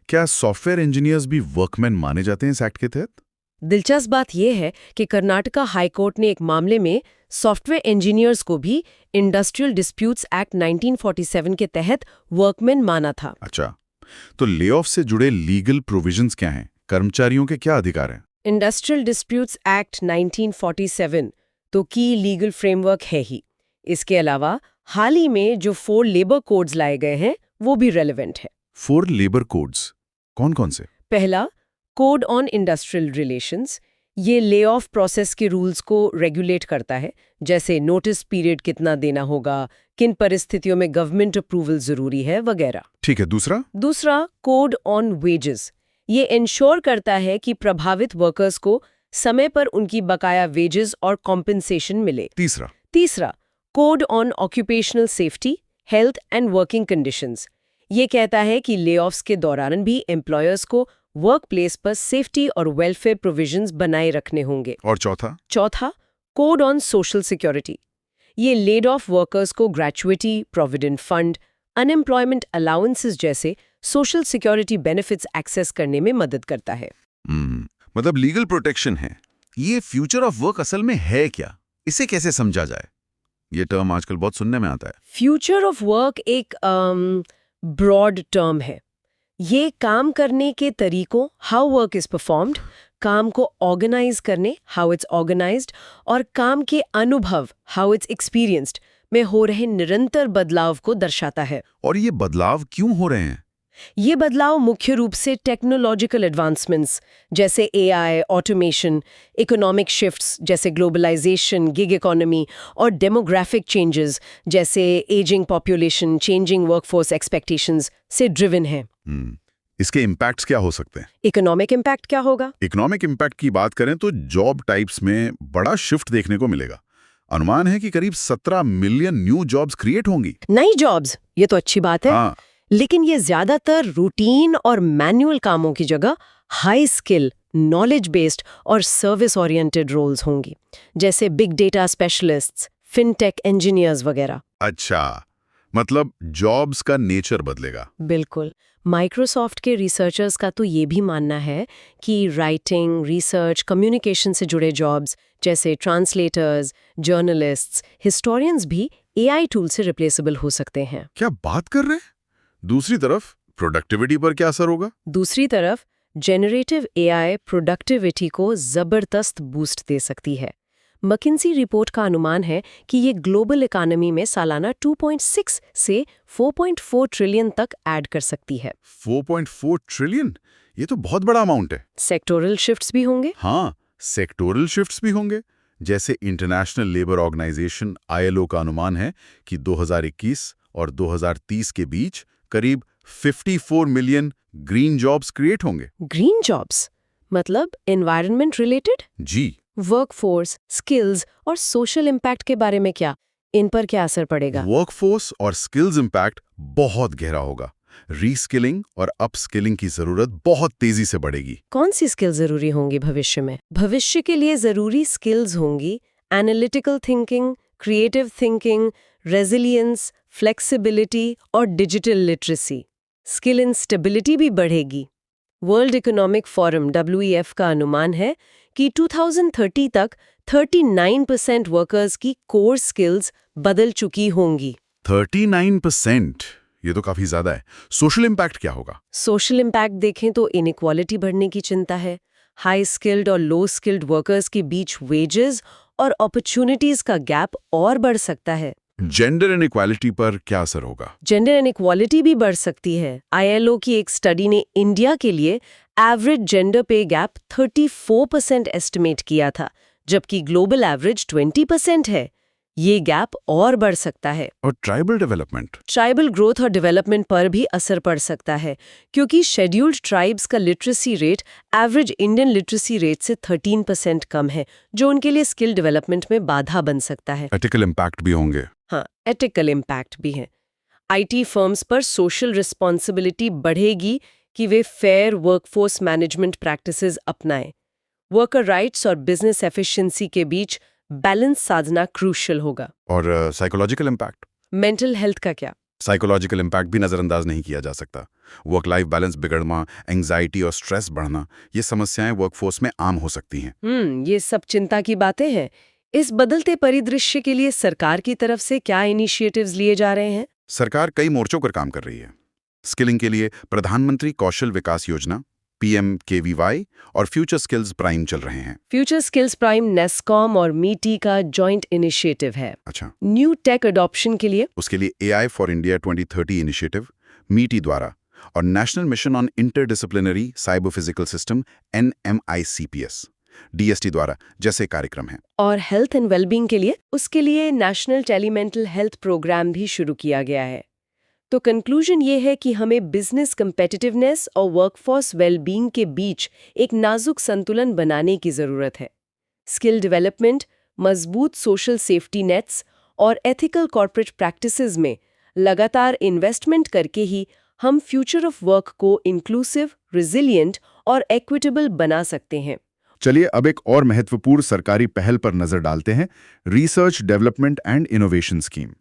क्या सॉफ्टवेयर इंजीनियर्स भी वर्कमैन माने जाते हैं इस एक्ट के तहत? दिलचस्प बात यह है कि कर्नाटका हाईकोर्ट ने एक मामले में सॉफ्टवेयर इंजीनियर्स को भी इंडस्ट्रियल डिस्प्यूट्स एक्ट 1947 के तहत वर्कमैन माना था। अच्छा, तो ले ऑफ से जुड़े लीगल प्रोविजंस क्या हैं? कर्मचारियों के क्या अधिकार हैं? इंडस्ट्रियल डिस्प्यूट्स एक्ट 1947 तो की लीगल फ्रेमवर्क है ही। इसके अलावा हाल ही में जो 4 लेबर कोड्स लाए गए हैं वो भी रेलेवेंट है। 4 लेबर कोड्स कौन कौन से? पहला, कोड ऑन इंडस्ट्रियल रिलेशंस। ये ले ऑफ प्रोसेस के रूल्स को रेगुलेट करता है, जैसे नोटिस पीरियड कितना देना होगा, किन परिस्थितियों में गवर्नमेंट अप्रूवल जरूरी है वगैरह। ठीक है, दूसरा कोड ऑन वेजेस। ये इंश्योर करता है कि प्रभावित वर्कर्स को समय पर उनकी बकाया वेजेस और कॉम्पेंसेशन मिले। तीसरा, code on occupational safety, health and working conditions. ये कहता है कि ले ऑफ्स के दौरान भी एम्प्लॉयर्स को वर्क प्लेस पर सेफ्टी और वेलफेयर प्रोविजंस बनाए रखने होंगे। और चौथा, कोड ऑन सोशल सिक्योरिटी। ये लेड ऑफ वर्कर्स को gratuity, provident fund, unemployment allowances जैसे सोशल सिक्योरिटी बेनिफिट्स एक्सेस करने में मदद करता है। मतलब लीगल प्रोटेक्शन है। ये फ्यूचर ऑफ वर्क असल में है क्या? इसे कैसे समझा जाए? ये टर्म आजकल बहुत सुनने में आता है। फ्यूचर ऑफ वर्क एक ब्रॉड टर्म है। ये काम करने के तरीकों, हाउ वर्क इज परफॉर्म्ड, काम को ऑर्गेनाइज करने, हाउ इट्स ऑर्गेनाइज्ड, और काम के अनुभव, हाउ इट्स एक्सपीरियंस्ड, में हो रहे निरंतर बदलाव को दर्शाता है। और ये बदलाव क्यों हो रहे हैं? ये बदलाव मुख्य रूप से टेक्नोलॉजिकल एडवांसमेंट्स जैसे एआई, ऑटोमेशन, इकोनॉमिक शिफ्ट्स जैसे ग्लोबलाइजेशन, गिग इकोनॉमी, और डेमोग्राफिक चेंजेस जैसे ageing population, changing workforce expectations से ड्रिवन है। इसके इम्पैक्ट्स क्या हो सकते हैं? इकोनॉमिक इम्पैक्ट क्या होगा? इकोनॉमिक इम्पैक्ट की बात करें तो जॉब टाइप्स में बड़ा शिफ्ट देखने को मिलेगा। अनुमान है कि करीब 17 मिलियन न्यू जॉब्स क्रिएट होंगी। नई जॉब्स, ये तो अच्छी बात है। हाँ, लेकिन ये ज्यादातर रूटीन और मैनुअल कामों की जगह हाई स्किल, नॉलेज बेस्ड और सर्विस ओरिएंटेड रोल्स होंगी, जैसे big data specialists, fintech engineers वगैरह। अच्छा, मतलब जॉब्स का नेचर बदलेगा। बिल्कुल। माइक्रोसॉफ्ट के रिसर्चर्स का तो ये भी मानना है कि राइटिंग, रिसर्च, कम्युनिकेशन से जुड़े जॉब्स जैसे ट्रांसलेटर्स, जर्नलिस्ट्स, हिस्टोरियंस भी एआई टूल से रिप्लेसेबल हो सकते हैं। क्या बात कर रहे हैं? दूसरी तरफ प्रोडक्टिविटी पर क्या असर होगा? दूसरी तरफ जेनरेटिव एआई प्रोडक्टिविटी को जबरदस्त बूस्ट दे सकती है। मकिन्सी रिपोर्ट का अनुमान है कि ये ग्लोबल इकोनॉमी में सालाना 2.6 से 4.4 ट्रिलियन तक ऐड कर सकती है। 4.4 ट्रिलियन? ये तो बहुत बड़ा अमाउंट है। सेक्टोरल शिफ्ट्स भी होंगे। हाँ, सेक्टोरल शिफ्ट्स भी होंगे। जैसे इंटरनेशनल लेबर ऑर्गेनाइजेशन ILO का अनुमान है कि 2021 और 2030 के बीच करीब 54 मिलियन ग्रीन जॉब्स क्रिएट होंगे। ग्रीन जॉब्स मतलब एनवायरनमेंट रिलेटेड? जी। वर्कफोर्स, स्किल्स और सोशल इम्पैक्ट के बारे में क्या? इन पर क्या असर पड़ेगा? वर्कफोर्स और स्किल्स इम्पैक्ट बहुत गहरा होगा। रीस्किलिंग और अपस्किलिंग की जरूरत बहुत तेजी से बढ़ेगी। कौन सी स्किल जरूरी होंगी भविष्य में? भविष्य के लिए जरूरी स्किल्स होंगी analytical thinking, creative thinking, resilience, flexibility और डिजिटल लिटरेसी। स्किल इंस्टेबिलिटी भी बढ़ेगी। वर्ल्ड इकोनॉमिक फोरम WEF का अनुमान है कि 2030 तक 39% वर्कर्स की कोर स्किल्स बदल चुकी होंगी। 39%? ये तो काफी ज्यादा है। सोशल इम्पैक्ट क्या होगा? सोशल इम्पैक्ट देखें तो इनइक्वालिटी बढ़ने की चिंता है। हाई स्किल्ड और लो स्किल्ड वर्कर्स के बीच वेजेस और अपॉर्चुनिटीज का गैप और बढ़ सकता है। जेंडर इनइक्वालिटी पर क्या असर होगा? जेंडर इनइक्वालिटी भी बढ़ सकती है। ILO की एक स्टडी ने इंडिया के लिए एवरेज जेंडर पे गैप 34% एस्टिमेट किया था, जबकि ग्लोबल एवरेज 20% है। ये गैप और बढ़ सकता है। और ट्राइबल डेवलपमेंट? ट्राइबल ग्रोथ और डेवलपमेंट पर भी असर पड़ सकता है, क्योंकि शेड्यूल्ड ट्राइब्स का literacy rate average Indian literacy rate से 13% कम है, जो उनके लिए स्किल डेवलपमेंट में बाधा बन सकता है। एथिकल इम्पैक्ट भी होंगे। हाँ, एथिकल इम्पैक्ट भी है। IT फर्म्स पर सोशल रिस्पॉन्सिबिलिटी बढ़ेगी कि वे फेयर वर्कफोर्स मैनेजमेंट प्रैक्टिसेस अपनाएं। वर्कर राइट्स और बिजनेस एफिशिएंसी के बीच बैलेंस साधना क्रूशियल होगा। और साइकोलॉजिकल इम्पैक्ट? मेंटल हेल्थ का क्या? साइकोलॉजिकल इम्पैक्ट भी नजरअंदाज नहीं किया जा सकता। वर्क लाइफ बैलेंस बिगड़ना, एंग्जाइटी और स्ट्रेस बढ़ना, ये समस्याएं वर्कफोर्स में आम हो सकती हैं। ये सब चिंता की बातें हैं। इस बदलते परिदृश्य के लिए सरकार की तरफ से क्या इनिशिएटिव्स लिए जा रहे हैं? सरकार कई मोर्चों पर काम कर रही है। स्किलिंग के लिए प्रधानमंत्री कौशल विकास योजना, PMKVY और फ्यूचर स्किल्स प्राइम चल रहे हैं। फ्यूचर स्किल्स प्राइम नेस्कॉम और मीटी का जॉइंट इनिशिएटिव है। अच्छा। न्यू टेक अडॉप्शन के लिए उसके लिए AI फॉर इंडिया 2030 इनिशिएटिव, मीटी द्वारा, और national mission on interdisciplinary cyber physical system NMICPS, DST द्वारा जैसे कार्यक्रम हैं। और हेल्थ एंड वेलबींग के लिए उसके लिए नेशनल टेलीमेंटल हेल्थ प्रोग्राम भी शुरू किया गया है। तो कंक्लूजन ये है कि हमें बिजनेस कम्पेटिटिवनेस और वर्कफोर्स वेलबींग के बीच एक नाजुक संतुलन बनाने की जरूरत है। स्किल डेवलपमेंट, मजबूत सोशल सेफ्टी नेट्स और एथिकल कॉर्पोरेट प्रैक्टिसेस में लगातार इन्वेस्टमेंट करके ही हम फ्यूचर ऑफ वर्क को इंक्लूसिव, रिजिलिएंट और इक्विटेबल बना सकते हैं। चलिए अब एक और महत्वपूर्ण सरकारी पहल पर नजर डालते हैं, research development and innovation scheme.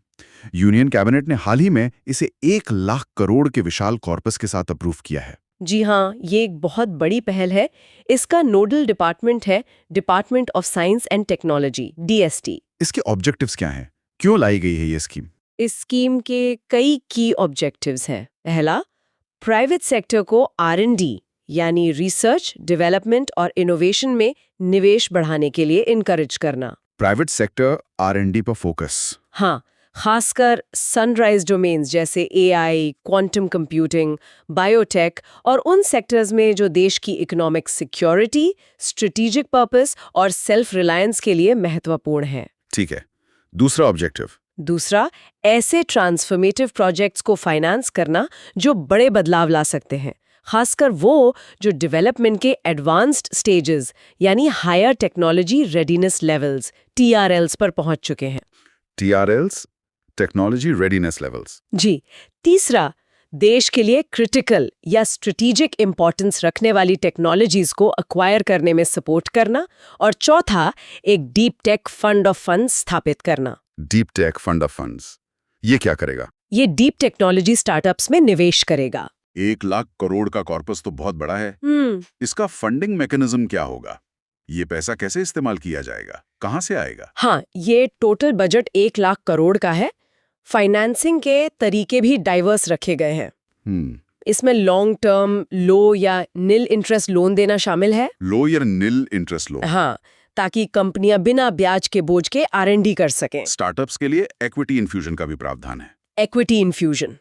Union cabinet ने हाल ही में इसे 1 लाख करोड़ के विशाल कॉर्पस के साथ अप्रूव किया है। जी हाँ, ये एक बहुत बड़ी पहल है। इसका नोडल डिपार्टमेंट है department of science and technology, DST। इसके ऑब्जेक्टिव्स क्या हैं? क्यों लाई गई है ये स्कीम? इस स्कीम के कई की ऑब्जेक्टिव्स हैं। पहला, प्राइवेट सेक्टर को R&D यानी रिसर्च, डेवलपमेंट और इनोवेशन में निवेश बढ़ाने के लिए इनकरेज करना। प्राइवेट सेक्टर R&D पर फोकस। हाँ, खासकर सनराइज डोमेन्स जैसे AI, क्वांटम कंप्यूटिंग, बायोटेक और उन सेक्टर्स में जो देश की इकोनॉमिक सिक्योरिटी, स्ट्रेटेजिक पर्पस और सेल्फ रिलायंस के लिए महत्वपूर्ण है। ठीक है। दूसरा ऑब्जेक्टिव? दूसरा, ऐसे ट्रांसफॉर्मेटिव प्रोजेक्ट्स को फाइनेंस करना जो बड़े बदलाव ला सकते हैं, खासकर वो जो डेवलपमेंट के एडवांस्ड स्टेजेस यानी higher technology readiness levels TRLs पर पहुंच चुके हैं। TRLs, technology readiness levels. जी। तीसरा, देश के लिए क्रिटिकल या स्ट्रेटेजिक इंपॉर्टेंस रखने वाली टेक्नोलॉजीज को अक्वायर करने में सपोर्ट करना। और चौथा, एक deep tech fund of funds स्थापित करना। Deep tech fund of funds, ये क्या करेगा? ये डीप टेक्नोलॉजी स्टार्टअप्स में निवेश करेगा। 1 लाख करोड़ का कॉर्पस तो बहुत बड़ा है। इसका फंडिंग मैकेनिज्म क्या होगा? ये पैसा कैसे इस्तेमाल किया जाएगा? कहां से आएगा? हाँ, ये टोटल बजट 1 लाख करोड़ का है। फाइनेंसिंग के तरीके भी डाइवर्स रखे गए हैं। इसमें लॉन्ग टर्म, लो या निल इंटरेस्ट लोन देना शामिल है। लो या निल इंटरेस्ट लोन? हाँ, ताकि कंपनियां बिना ब्याज के बोझ के R&D कर सकें। स्टार्टअप्स के लिए इक्विटी इन्फ्यूजन का भी प्रावधान है। इक्विटी इन्फ्यूजन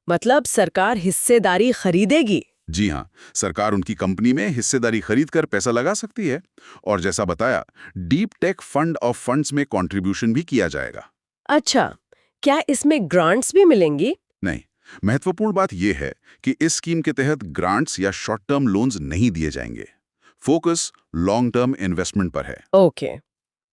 मतलब सरकार हिस्सेदारी खरीदेगी। जी हाँ, सरकार उनकी कंपनी में हिस्सेदारी खरीद कर पैसा लगा सकती है। और जैसा बताया, deep tech fund of funds में कंट्रीब्यूशन भी किया जाएगा। अच्छा, क्या इसमें ग्रांट्स भी मिलेंगी? नहीं, महत्वपूर्ण बात यह है कि इस स्कीम के तहत ग्रांट्स या शॉर्ट टर्म लोन्स नहीं दिए जाएंगे। फोकस लॉन्ग टर्म इन्वेस्टमेंट पर है। ओके।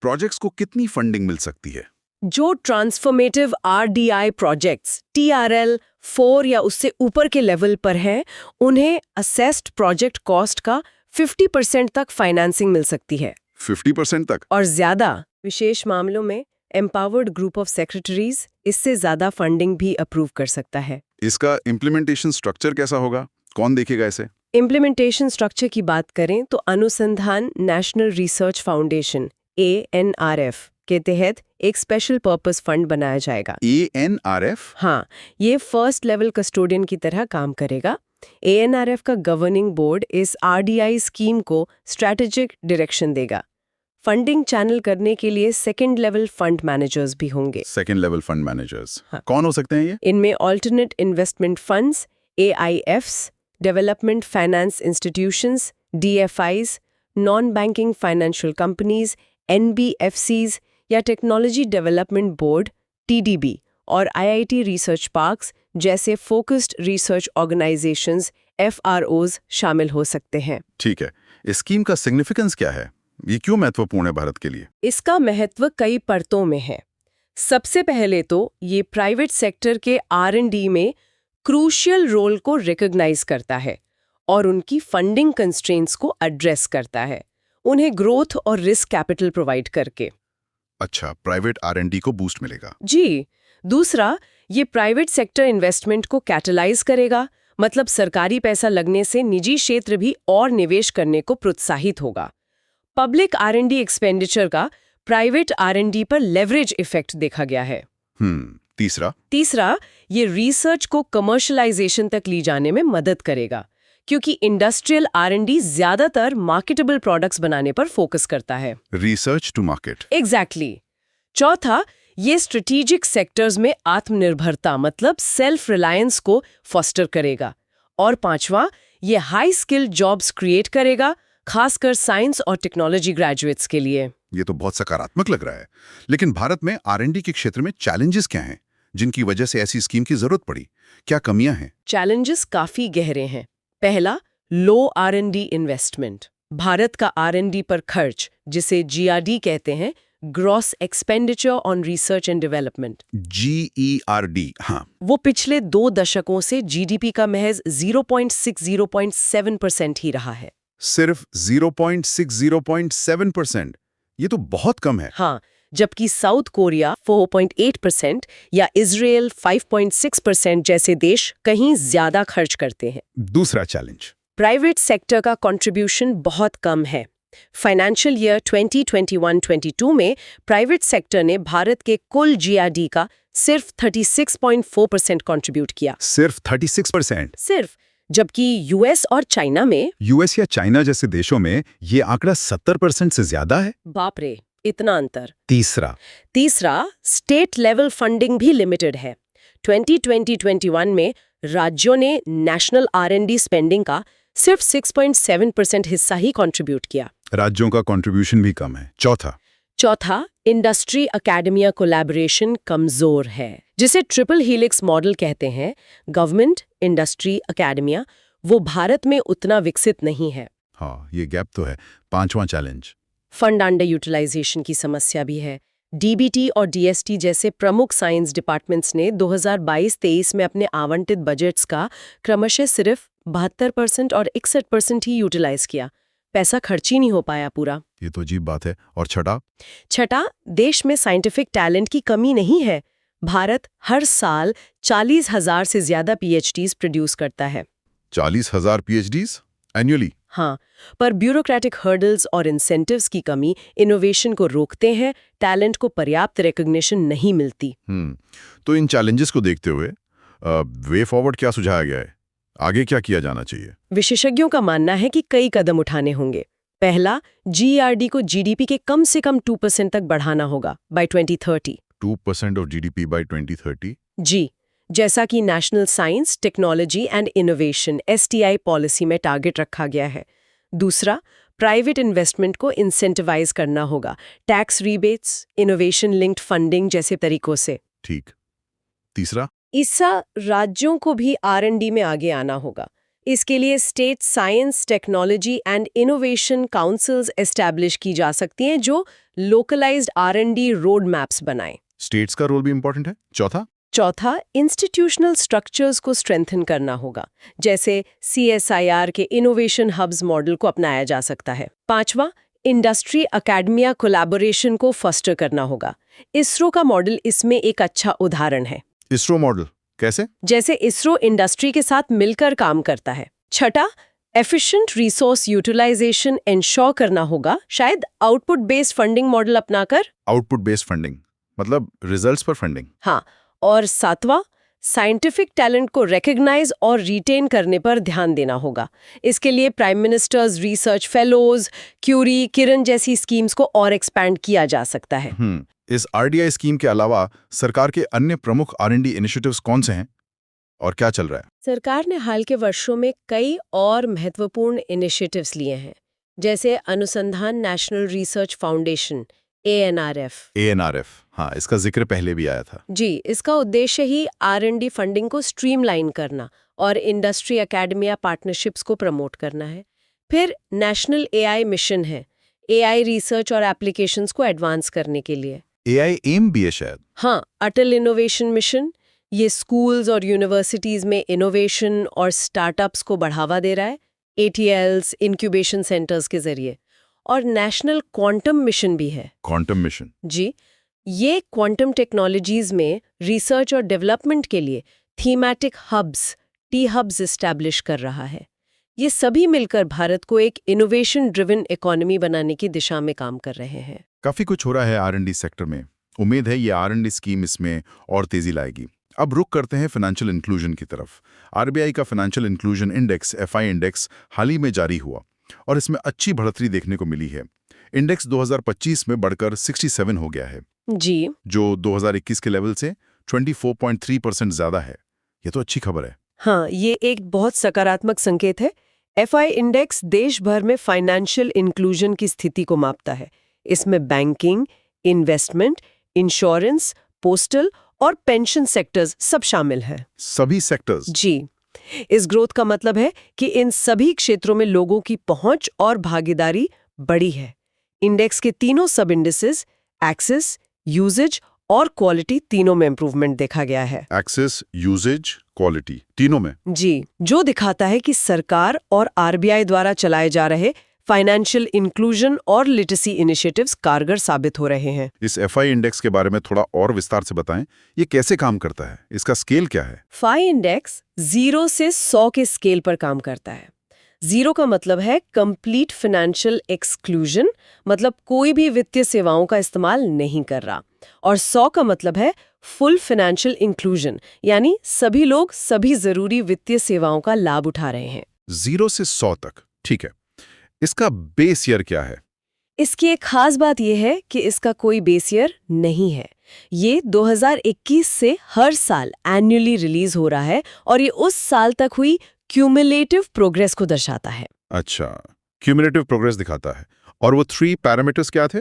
प्रोजेक्ट्स को कितनी फंडिंग मिल सकती है? जो ट्रांसफॉर्मेटिव RDI प्रोजेक्ट्स TRL 4 या उससे ऊपर के लेवल पर हैं, उन्हें असेस्ड प्रोजेक्ट कॉस्ट का 50% तक फाइनेंसिंग मिल सकती है। 50% तक? और ज्यादा विशेष मामलों में एम्पावर्ड ग्रुप ऑफ सेक्रेटरीज इससे ज्यादा फंडिंग भी अप्रूव कर सकता है। इसका इम्प्लीमेंटेशन स्ट्रक्चर कैसा होगा? कौन देखेगा इसे? इम्प्लीमेंटेशन स्ट्रक्चर की बात करें तो अनुसंधान नेशनल रिसर्च फाउंडेशन ANRF के तहत एक स्पेशल पर्पस फंड बनाया जाएगा। ANRF? हाँ, ये फर्स्ट लेवल कस्टोडियन की तरह काम करेगा। ANRF का गवर्निंग बोर्ड इस RDI स्कीम को स्ट्रैटेजिक डायरेक्शन देगा। फंडिंग चैनल करने के लिए सेकंड लेवल फंड मैनेजर्स भी होंगे। Second level fund managers? हाँ। कौन हो सकते हैं ये? इनमें alternate investment funds, AIFs, development finance institutions, DFIs, non banking financial companies, NBFCs या टेक्नोलॉजी डेवलपमेंट बोर्ड TDB और IIT रिसर्च पार्क्स जैसे फोकस्ड रिसर्च ऑर्गेनाइजेशंस FROs शामिल हो सकते हैं। ठीक है, इस स्कीम का सिग्निफिकेंस क्या है? ये क्यों महत्वपूर्ण है भारत के लिए? इसका महत्व कई परतों में है। सबसे पहले तो ये प्राइवेट सेक्टर के R&D में क्रूशियल रोल को रिकॉग्नाइज करता है और उनकी फंडिंग कंस्ट्रेंट्स को एड्रेस करता है, उन्हें ग्रोथ और रिस्क कैपिटल प्रोवाइड करके। अच्छा, प्राइवेट R&D को बूस्ट मिलेगा। जी। दूसरा, ये प्राइवेट सेक्टर इन्वेस्टमेंट को कैटलाइज करेगा, मतलब सरकारी पैसा लगने से निजी क्षेत्र भी और निवेश करने को प्रोत्साहित होगा। पब्लिक R&D एक्सपेंडिचर का प्राइवेट R&D पर लेवरेज इफेक्ट देखा गया है। तीसरा, ये रिसर्च को कमर्शलाइजेशन तक ली जाने में मदद करेगा, क्योंकि इंडस्ट्रियल R&D ज्यादातर मार्केटेबल प्रोडक्ट्स बनाने पर फोकस करता है। Research to market. एग्जैक्टली। चौथा, ये स्ट्रेटेजिक सेक्टर्स में आत्मनिर्भरता मतलब सेल्फ रिलायंस को फॉस्टर करेगा। और पांचवा, ये हाई स्किल जॉब्स क्रिएट करेगा, खासकर साइंस और टेक्नोलॉजी ग्रेजुएट्स के लिए। ये तो बहुत सकारात्मक लग रहा है। लेकिन भारत में R&D के क्षेत्र में चैलेंजेस क्या हैं, जिनकी वजह से ऐसी स्कीम की जरूरत पड़ी? क्या कमियां हैं? चैलेंजेस काफी गहरे हैं। पहला, लो R&D इन्वेस्टमेंट। भारत का R&D पर खर्च, जिसे GRD कहते हैं, gross expenditure on research and development, GERD, हाँ, वो पिछले 2 दशकों से GDP का महज 0.6-0.7% ही रहा है। सिर्फ 0.7%। ये तो बहुत कम है। हाँ, जबकि साउथ कोरिया 4.8% या इजराइल 5.6% जैसे देश कहीं ज्यादा खर्च करते हैं। दूसरा चैलेंज, प्राइवेट सेक्टर का कंट्रीब्यूशन बहुत कम है। फाइनेंशियल ईयर 2021-22 में प्राइवेट सेक्टर ने भारत के कुल जीआरडी का सिर्फ 36.4% कंट्रीब्यूट किया। सिर्फ 36%। सिर्फ, जबकि यूएस और चाइना में यूएस या चाइना जैसे देशों में ये आंकड़ा 70% से ज्यादा है। बाप रे, इतना अंतर। तीसरा, स्टेट लेवल फंडिंग भी लिमिटेड है। 2020-21 में राज्यों ने नेशनल R&D स्पेंडिंग का सिर्फ 6.7% हिस्सा ही कंट्रीब्यूट किया। राज्यों का कंट्रीब्यूशन भी कम है। चौथा, इंडस्ट्री अकेडमिया कोलैबोरेशन कमजोर है, जिसे ट्रिपल हीलिक्स मॉडल कहते हैं। गवर्नमेंट, इंडस्ट्री, अकेडमिया, वो भारत में उतना विकसित नहीं है। हाँ, ये गैप तो है। पांचवां चैलेंज, फंड अंडर यूटिलाइजेशन की समस्या भी है। डीबीटी और डीएसटी जैसे प्रमुख साइंस डिपार्टमेंट्स ने 2022-23 में अपने आवंटित बजट्स का क्रमशः सिर्फ 72% और 61% ही यूटिलाइज किया। पैसा खर्च ही नहीं हो पाया पूरा। ये तो अजीब बात है। और छठा, देश में साइंटिफिक टैलेंट की कमी नहीं है। भारत हर साल 40,000 से ज्यादा PhDs प्रोड्यूस करता है। 40,000 PhDs एनुअली? हाँ, पर ब्यूरोक्रेटिक हर्डल्स और इंसेंटिव्स की कमी इनोवेशन को रोकते हैं, टैलेंट को पर्याप्त रिकॉग्निशन नहीं मिलती। तो इन चैलेंजेस को देखते हुए वे फॉरवर्ड क्या सुझाया गया है? आगे क्या किया जाना चाहिए? विशेषज्ञों का मानना है कि कई कदम उठाने होंगे। पहला, GRD को GDP के कम से कम 2% तक बढ़ाना होगा बाय 2030। 2% of GDP by 2030? जी, जैसा कि national science, technology and innovation STI policy में टारगेट रखा गया है। दूसरा, प्राइवेट इन्वेस्टमेंट को इंसेंटिवाइज करना होगा, tax rebates, innovation linked funding जैसे तरीकों से। ठीक। तीसरा, इससे राज्यों को भी R&D में आगे आना होगा। इसके लिए state science, technology and innovation councils establish की जा सकती हैं जो लोकलाइज्ड R&D रोड मैप्स बनाएं। स्टेट्स का रोल भी इंपॉर्टेंट है। चौथा, इंस्टीट्यूशनल स्ट्रक्चर्स को स्ट्रेंथन करना होगा, जैसे CSIR के इनोवेशन हब्स मॉडल को अपनाया जा सकता है। पांचवा, इंडस्ट्री अकेडमिया कोलैबोरेशन को फॉस्टर करना होगा। इसरो का मॉडल इसमें एक अच्छा उदाहरण है। इसरो मॉडल कैसे? जैसे इसरो इंडस्ट्री के साथ मिलकर काम करता है। छठा, एफिशिएंट रिसोर्स यूटिलाइजेशन इंश्योर करना होगा, शायद आउटपुट बेस्ड फंडिंग मॉडल अपनाकर। आउटपुट बेस्ड फंडिंग मतलब रिजल्ट्स पर फंडिंग। हाँ, और सातवां, साइंटिफिक टैलेंट को रिकॉग्नाइज और रिटेन करने पर ध्यान देना होगा। इसके लिए prime minister's research fellows, CURIE, KIRAN जैसी स्कीम्स को और एक्सपैंड किया जा सकता है। इस RDI स्कीम के अलावा सरकार के अन्य प्रमुख R&D इनिशिएटिव्स कौन से हैं और क्या चल रहा है? सरकार ने हाल के वर्षों में कई और महत्वपूर्ण इनिशिएटिव्स लिए हैं, जैसे अनुसंधान नेशनल रिसर्च फाउंडेशन ANRF। हाँ, इसका जिक्र पहले भी आया था। जी, इसका उद्देश्य ही R&D फंडिंग को स्ट्रीमलाइन करना और इंडस्ट्री एकेडमिया पार्टनरशिप्स को प्रमोट करना है। फिर नेशनल AI मिशन है, AI रिसर्च और एप्लीकेशंस को एडवांस करने के लिए। AI एम भी है शायद। हाँ, अटल इनोवेशन मिशन, ये स्कूल्स और यूनिवर्सिटीज में इनोवेशन और स्टार्टअप्स को बढ़ावा दे रहा है, ATLs, इंक्यूबेशन सेंटर्स के जरिए। और नेशनल क्वांटम मिशन भी है। Quantum mission? जी, ये क्वांटम टेक्नोलॉजीज में रिसर्च और डेवलपमेंट के लिए थीमेटिक हब्स, T-हब्स एस्टैब्लिश कर रहा है। ये सभी मिलकर भारत को एक इनोवेशन ड्रिवन इकोनॉमी बनाने की दिशा में काम कर रहे हैं। काफी कुछ हो रहा है R&D सेक्टर में। उम्मीद है ये R&D स्कीम इसमें और तेजी लाएगी। अब रुक करते हैं फाइनेंशियल इंक्लूजन की तरफ। RBI का financial inclusion index FI index हाल ही में जारी हुआ और इसमें अच्छी बढ़ोतरी देखने को मिली है। इंडेक्स 2025 में बढ़कर 67 हो गया है जी, जो 2021 के लेवल से 24.3% ज्यादा है। ये तो अच्छी खबर है। हाँ, ये एक बहुत सकारात्मक संकेत है। FI इंडेक्स देश भर में फाइनेंशियल इंक्लूजन की स्थिति को मापता है। इसमें बैंकिंग, इन्वेस्टमेंट, इंश्योरेंस, पोस्टल और पेंशन सेक्टर्स सब शामिल हैं। सभी सेक्टर्स? जी, इस ग्रोथ का मतलब है कि इन सभी क्षेत्रों में लोगों की पहुंच और भागीदारी बढ़ी है। इंडेक्स के तीनों सब इंडिसेस, एक्सेस, यूजेज और क्वालिटी तीनों में इम्प्रूवमेंट देखा गया है। एक्सेस, यूजेज, क्वालिटी तीनों में। जी, जो दिखाता है कि सरकार और आरबीआई द्वारा चलाए जा रहे फाइनेंशियल इंक्लूजन और लिटरेसी इनिशिएटिव्स कारगर साबित हो रहे हैं। इस एफआई इंडेक्स के बारे में थोड़ा और विस्तार से बताएं, ये कैसे काम करता है, इसका स्केल क्या है? फाई इंडेक्स 0 से 100 के स्केल पर काम करता है। 0 का मतलब है कंप्लीट फाइनेंशियल एक्सक्लूजन, मतलब कोई भी वित्तीय सेवाओं का इस्तेमाल नहीं कर रहा, और 100 का मतलब है फुल फाइनेंशियल इंक्लूजन, यानी सभी लोग सभी जरूरी वित्तीय सेवाओं का लाभ उठा रहे हैं। 0 से 100 तक, ठीक है। इसका बेस ईयर क्या है? इसकी एक खास बात यह है कि इसका कोई बेस ईयर नहीं है। ये 2021 से हर साल एनुअली रिलीज हो रहा है और ये उस साल तक हुई क्यूमुलेटिव प्रोग्रेस को दर्शाता है। अच्छा, क्यूमुलेटिव प्रोग्रेस दिखाता है। और वो 3 पैरामीटर्स क्या थे?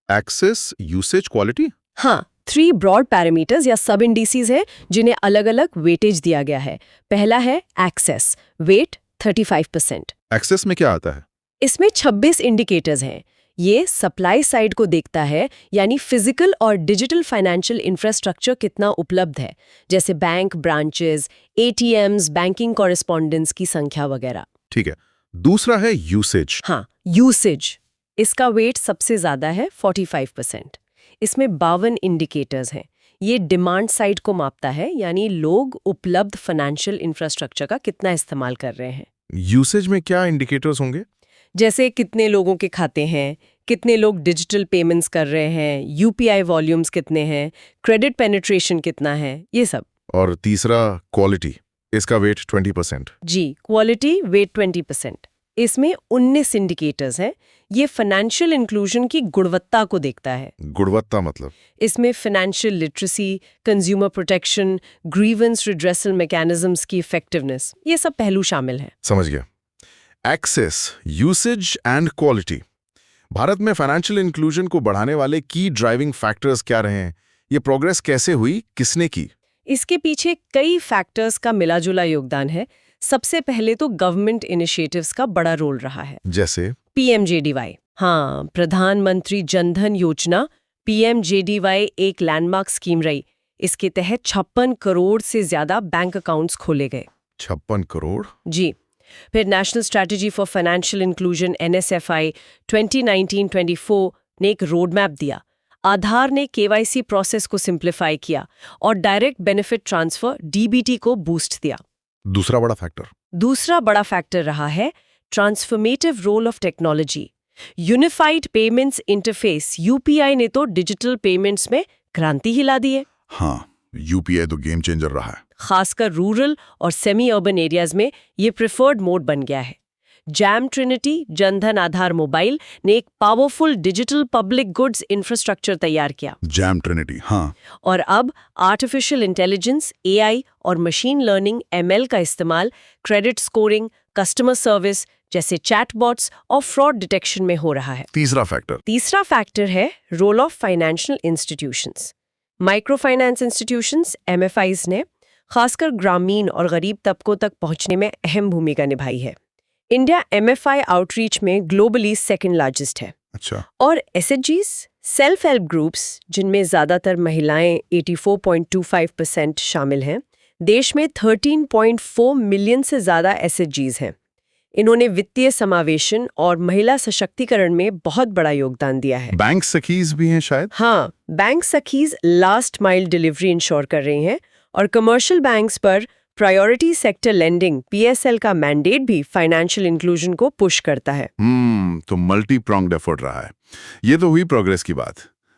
Access, usage, quality? हाँ, 3 ब्रॉड पैरामीटर्स या सब इंडिसेस हैं जिन्हें अलग अलग वेटेज दिया गया है। पहला है एक्सेस, वेट 35%। एक्सेस में क्या आता है? इसमें 26 इंडिकेटर्स हैं। ये सप्लाई साइड को देखता है, यानी फिजिकल और डिजिटल फाइनेंशियल इंफ्रास्ट्रक्चर कितना उपलब्ध है, जैसे bank branches, ATMs, banking correspondence की संख्या वगैरह। ठीक है। दूसरा है यूसेज। हाँ, यूसेज। इसका वेट सबसे ज्यादा है 45%। इसमें 52 इंडिकेटर्स हैं। ये डिमांड साइड को मापता है, यानी लोग उपलब्ध फाइनेंशियल इंफ्रास्ट्रक्चर का कितना इस्तेमाल कर रहे हैं। यूसेज में क्या इंडिकेटर्स होंगे? जैसे कितने लोगों के खाते हैं, कितने लोग डिजिटल पेमेंट्स कर रहे हैं, यूपीआई वॉल्यूम्स कितने हैं, क्रेडिट पेनिट्रेशन कितना है, ये सब। और तीसरा क्वालिटी, इसका वेट 20%। जी, क्वालिटी वेट 20%। इसमें 19 इंडिकेटर्स हैं। ये फाइनेंशियल इंक्लूजन की गुणवत्ता को देखता है। गुणवत्ता मतलब? इसमें financial literacy, consumer protection, grievance redressal mechanisms की इफेक्टिवनेस, ये सब पहलू शामिल हैं। समझ गया। Access, usage and quality. भारत में फाइनेंशियल इंक्लूजन को बढ़ाने वाले की ड्राइविंग फैक्टर्स क्या रहे हैं? ये प्रोग्रेस कैसे हुई, किसने की? इसके पीछे कई फैक्टर्स का मिलाजुला योगदान है। सबसे पहले तो गवर्नमेंट इनिशिएटिव्स का बड़ा रोल रहा है, जैसे पीएमजेडीवाई। हाँ, प्रधानमंत्री जनधन योजना पीएमजेडीवाई एक लैंडमार्क स्कीम रही। इसके तहत 56 करोड़ से ज्यादा बैंक अकाउंट्स खोले गए। 56 करोड़? जी। फिर national strategy for financial inclusion NSFI 2019-24 ने एक रोड मैप दिया। आधार ने केवाईसी प्रोसेस को सिंप्लीफाई किया और डायरेक्ट बेनिफिट ट्रांसफर DBT को बूस्ट दिया। दूसरा बड़ा फैक्टर रहा है transformative role of technology. Unified payments interface UPI ने तो डिजिटल पेमेंट्स में क्रांति ही ला दी है। हाँ, UPI तो गेम चेंजर रहा है। खासकर रूरल और सेमी अर्बन एरियाज में ये प्रेफर्ड मोड बन गया है। JAM trinity Jan Dhan Aadhaar mobile ने एक powerful digital public goods infrastructure तैयार किया। जैम ट्रिनिटी, हाँ। और अब आर्टिफिशियल इंटेलिजेंस, AI और मशीन लर्निंग ML का इस्तेमाल क्रेडिट स्कोरिंग, कस्टमर सर्विस जैसे चैटबॉट्स और फ्रॉड डिटेक्शन में हो रहा है। तीसरा फैक्टर है role of financial institutions. Micro finance institutions MFIs ने खासकर ग्रामीण और गरीब तबकों तक पहुंचने में अहम भूमिका निभाई है। इंडिया MFI आउटरीच में ग्लोबली सेकंड लार्जेस्ट है। अच्छा। और SHGs, सेल्फ हेल्प ग्रुप्स, जिनमें ज्यादातर महिलाएं 84.25% शामिल हैं, देश में 13.4 मिलियन से ज्यादा SHGs हैं। इन्होंने वित्तीय समावेशन और महिला सशक्तिकरण में बहुत बड़ा योगदान दिया है। बैंक सखीज भी हैं शायद? हाँ, बैंक सखीज लास्ट माइल डिलीवरी इंश्योर कर रही हैं और कमर्शियल बैंक्स पर प्रायोरिटी सेक्टर लेंडिंग PSL का मैंडेट भी फाइनेंशियल इंक्लूजन को पुश करता है। तो मल्टी प्रॉन्ग्ड एफर्ट रहा है। ये तो हुई प्रोग्रेस की बात,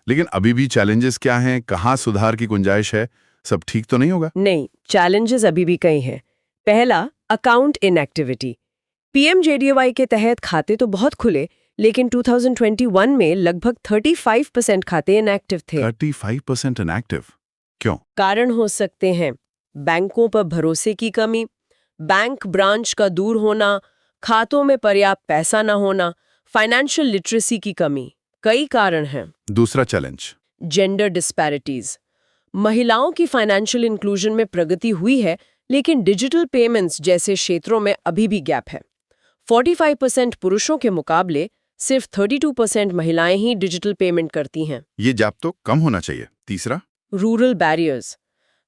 लेकिन अभी भी चैलेंजेस क्या हैं? कहाँ सुधार की गुंजाइश है? सब ठीक तो नहीं होगा? नहीं, चैलेंजेस अभी भी कई हैं। पहला, अकाउंट इनएक्टिविटी। PMJDY के तहत खाते तो बहुत खुले, लेकिन 2021 में लगभग 35% खाते इनएक्टिव थे। 35% इनएक्टिव? क्यों? कारण हो सकते हैं बैंकों पर भरोसे की कमी, बैंक ब्रांच का दूर होना, खातों में पर्याप्त पैसा न होना, फाइनेंशियल लिटरेसी की कमी। कई कारण हैं। दूसरा चैलेंज, जेंडर डिस्पैरिटीज। महिलाओं की फाइनेंशियल इंक्लूजन में प्रगति हुई है, लेकिन डिजिटल पेमेंट्स जैसे क्षेत्रों में अभी भी गैप है। 45% पुरुषों के मुकाबले सिर्फ 32% महिलाएं ही डिजिटल पेमेंट करती हैं। ये गैप तो कम होना चाहिए। तीसरा, रूरल बैरियर्स,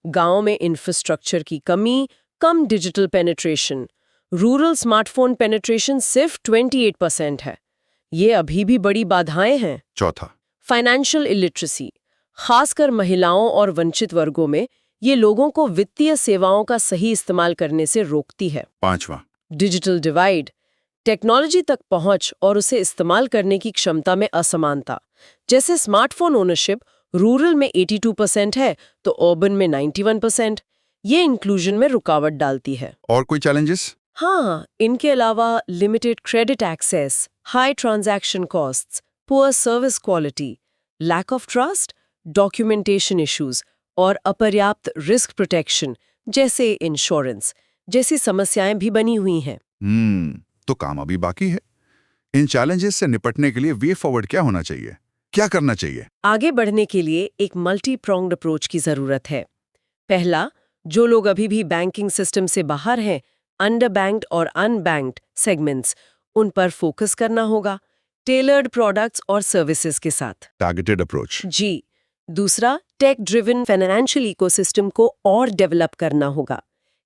गांव में इंफ्रास्ट्रक्चर की कमी, कम digital penetration. Rural smartphone penetration सिर्फ 28% है। ये अभी भी बड़ी बाधाएं हैं। चौथा, फाइनेंशियल इलिटरेसी, खासकर महिलाओं और वंचित वर्गों में, ये लोगों को वित्तीय सेवाओं का सही इस्तेमाल करने से रोकती है। पांचवा, डिजिटल डिवाइड, टेक्नोलॉजी तक पहुंच और उसे इस्तेमाल करने की क्षमता में असमानता। जैसे स्मार्टफोन ओनरशिप रूरल में 82% है तो अर्बन में 91%। ये इंक्लूजन में रुकावट डालती है। और कोई चैलेंजेस? हाँ, इनके अलावा limited credit access, high transaction costs, poor service quality, lack of trust, documentation issues और अपर्याप्त रिस्क प्रोटेक्शन जैसे इंश्योरेंस जैसी समस्याएं भी बनी हुई हैं। तो काम अभी बाकी है। इन चैलेंजेस से निपटने के लिए वे फॉरवर्ड क्या होना चाहिए? क्या करना चाहिए? आगे बढ़ने के लिए एक मल्टी प्रोंग्ड अप्रोच की जरूरत है। पहला, जो लोग अभी भी बैंकिंग सिस्टम से बाहर हैं, अंडर बैंक्ड और अनबैंक्ड सेगमेंट्स, उन पर फोकस करना होगा, टेलर्ड प्रोडक्ट्स और सर्विसेज के साथ। Targeted approach. जी। दूसरा, टेक ड्रिवन फाइनेंशियल इकोसिस्टम को और डेवलप करना होगा।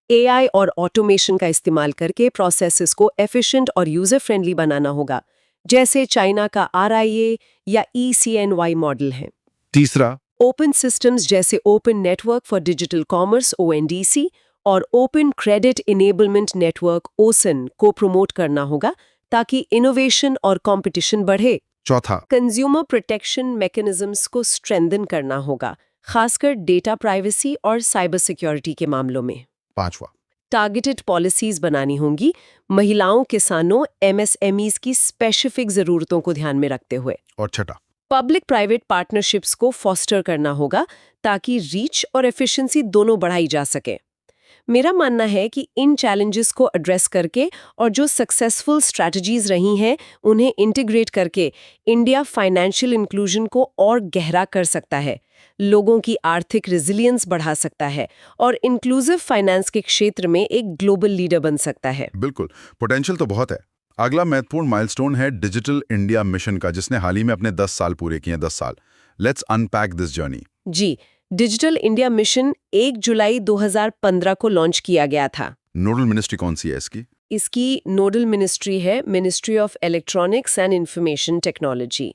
एआई और ऑटोमेशन का इस्तेमाल करके प्रोसेसेस को एफिशिएंट और यूजर फ्रेंडली बनाना होगा, जैसे चाइना का RIA या ECNY मॉडल है। तीसरा, ओपन सिस्टम्स जैसे open network for digital commerce ONDC और open credit enablement network OCEN को प्रमोट करना होगा ताकि इनोवेशन और कंपटीशन बढ़े। चौथा, कंज्यूमर प्रोटेक्शन मैकेनिज्म्स को स्ट्रेंथन करना होगा, खासकर डेटा प्राइवेसी और साइबर सिक्योरिटी के मामलों में। पांचवा, टारगेटेड पॉलिसीज बनानी होंगी, महिलाओं, किसानों, MSMEs की स्पेसिफिक जरूरतों को ध्यान में रखते हुए। और छठा, पब्लिक प्राइवेट पार्टनरशिप्स को फॉस्टर करना होगा ताकि रीच और एफिशिएंसी दोनों बढ़ाई जा सके। मेरा मानना है कि इन चैलेंजेस को एड्रेस करके और जो सक्सेसफुल स्ट्रैटेजीज रही हैं उन्हें इंटीग्रेट करके इंडिया फाइनेंशियल इंक्लूजन को और गहरा कर सकता है, लोगों की आर्थिक रेजिलियंस बढ़ा सकता है और इंक्लूसिव फाइनेंस के क्षेत्र में एक ग्लोबल लीडर बन सकता है। बिल्कुल, पोटेंशियल तो बहुत है। अगला महत्वपूर्ण माइलस्टोन है डिजिटल इंडिया मिशन का, जिसने हाल ही में अपने 10 साल पूरे किए हैं। 10 साल। Let's unpack this journey. जी, डिजिटल इंडिया मिशन 1 जुलाई 2015 को लॉन्च किया गया था। नोडल मिनिस्ट्री कौन सी है इसकी? इसकी नोडल मिनिस्ट्री है ministry of electronics and information technology.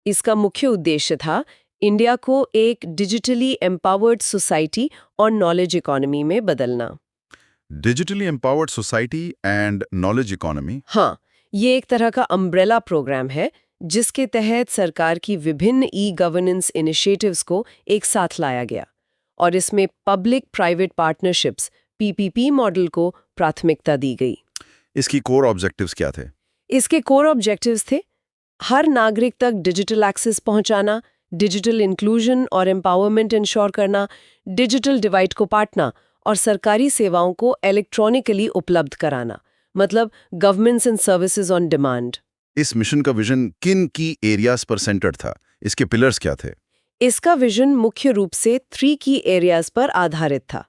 इसका मुख्य उद्देश्य था इंडिया को एक डिजिटली एम्पावर्ड सोसाइटी और नॉलेज इकोनॉमी में बदलना। Digitally empowered society and knowledge economy. हाँ, ये एक तरह का अम्ब्रेला प्रोग्राम है जिसके तहत सरकार की विभिन्न गवर्नेंस इनिशिएटिव्स को एक साथ लाया गया और इसमें public private partnerships PPP model को प्राथमिकता दी गई। इसकी कोर ऑब्जेक्टिव्स क्या थे? इसके कोर ऑब्जेक्टिव्स थे हर नागरिक तक डिजिटल एक्सेस पहुंचाना, डिजिटल इंक्लूजन और एम्पावरमेंट इंश्योर करना, डिजिटल डिवाइड को पाटना और सरकारी सेवाओं को इलेक्ट्रॉनिकली उपलब्ध कराना, मतलब governments and services on demand. इस मिशन का विजन किन की एरियाज पर सेंटर्ड था? इसके पिलर्स क्या थे? इसका विजन मुख्य रूप से 3 की एरियाज पर आधारित था।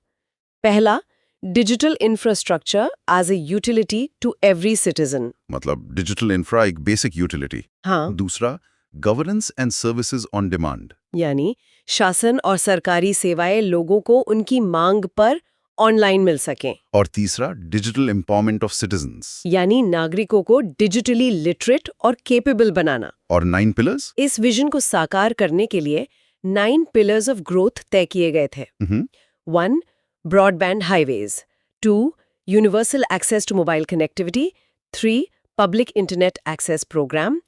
पहला, digital infrastructure as a utility to every citizen, मतलब डिजिटल इंफ्रा एक बेसिक यूटिलिटी। हाँ, दूसरा, governance and services on demand, यानी शासन और सरकारी सेवाएं लोगों को उनकी मांग पर ऑनलाइन मिल सकें। और तीसरा, डिजिटल एम्पावरमेंट ऑफ सिटीजन्स, यानी नागरिकों को डिजिटली लिटरेट और केपेबल बनाना। और 9 पिलर्स। इस विजन को साकार करने के लिए 9 पिलर्स ऑफ ग्रोथ तय किए गए थे। 1. Broadband highways, 2. Universal access to mobile connectivity, 3. Public internet access programme,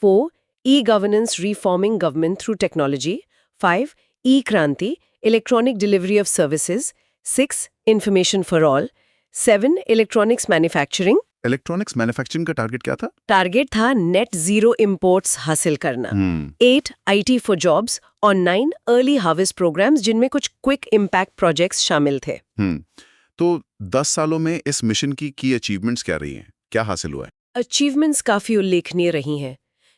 4. E governance reforming government through technology, 5. ई-क्रांति electronic delivery of services, 6. Information for all, 7. Electronics manufacturing. Electronics manufacturing का टारगेट क्या था? Target था net zero imports हासिल करना। 8. IT for jobs और 9. Early harvest programmes, जिनमें कुछ क्विक इम्पैक्ट प्रोजेक्ट्स शामिल थे। तो 10 सालों में इस मिशन की अचीवमेंट्स क्या रही हैं? क्या हासिल हुआ है? अचीवमेंट्स काफी उल्लेखनीय रही हैं।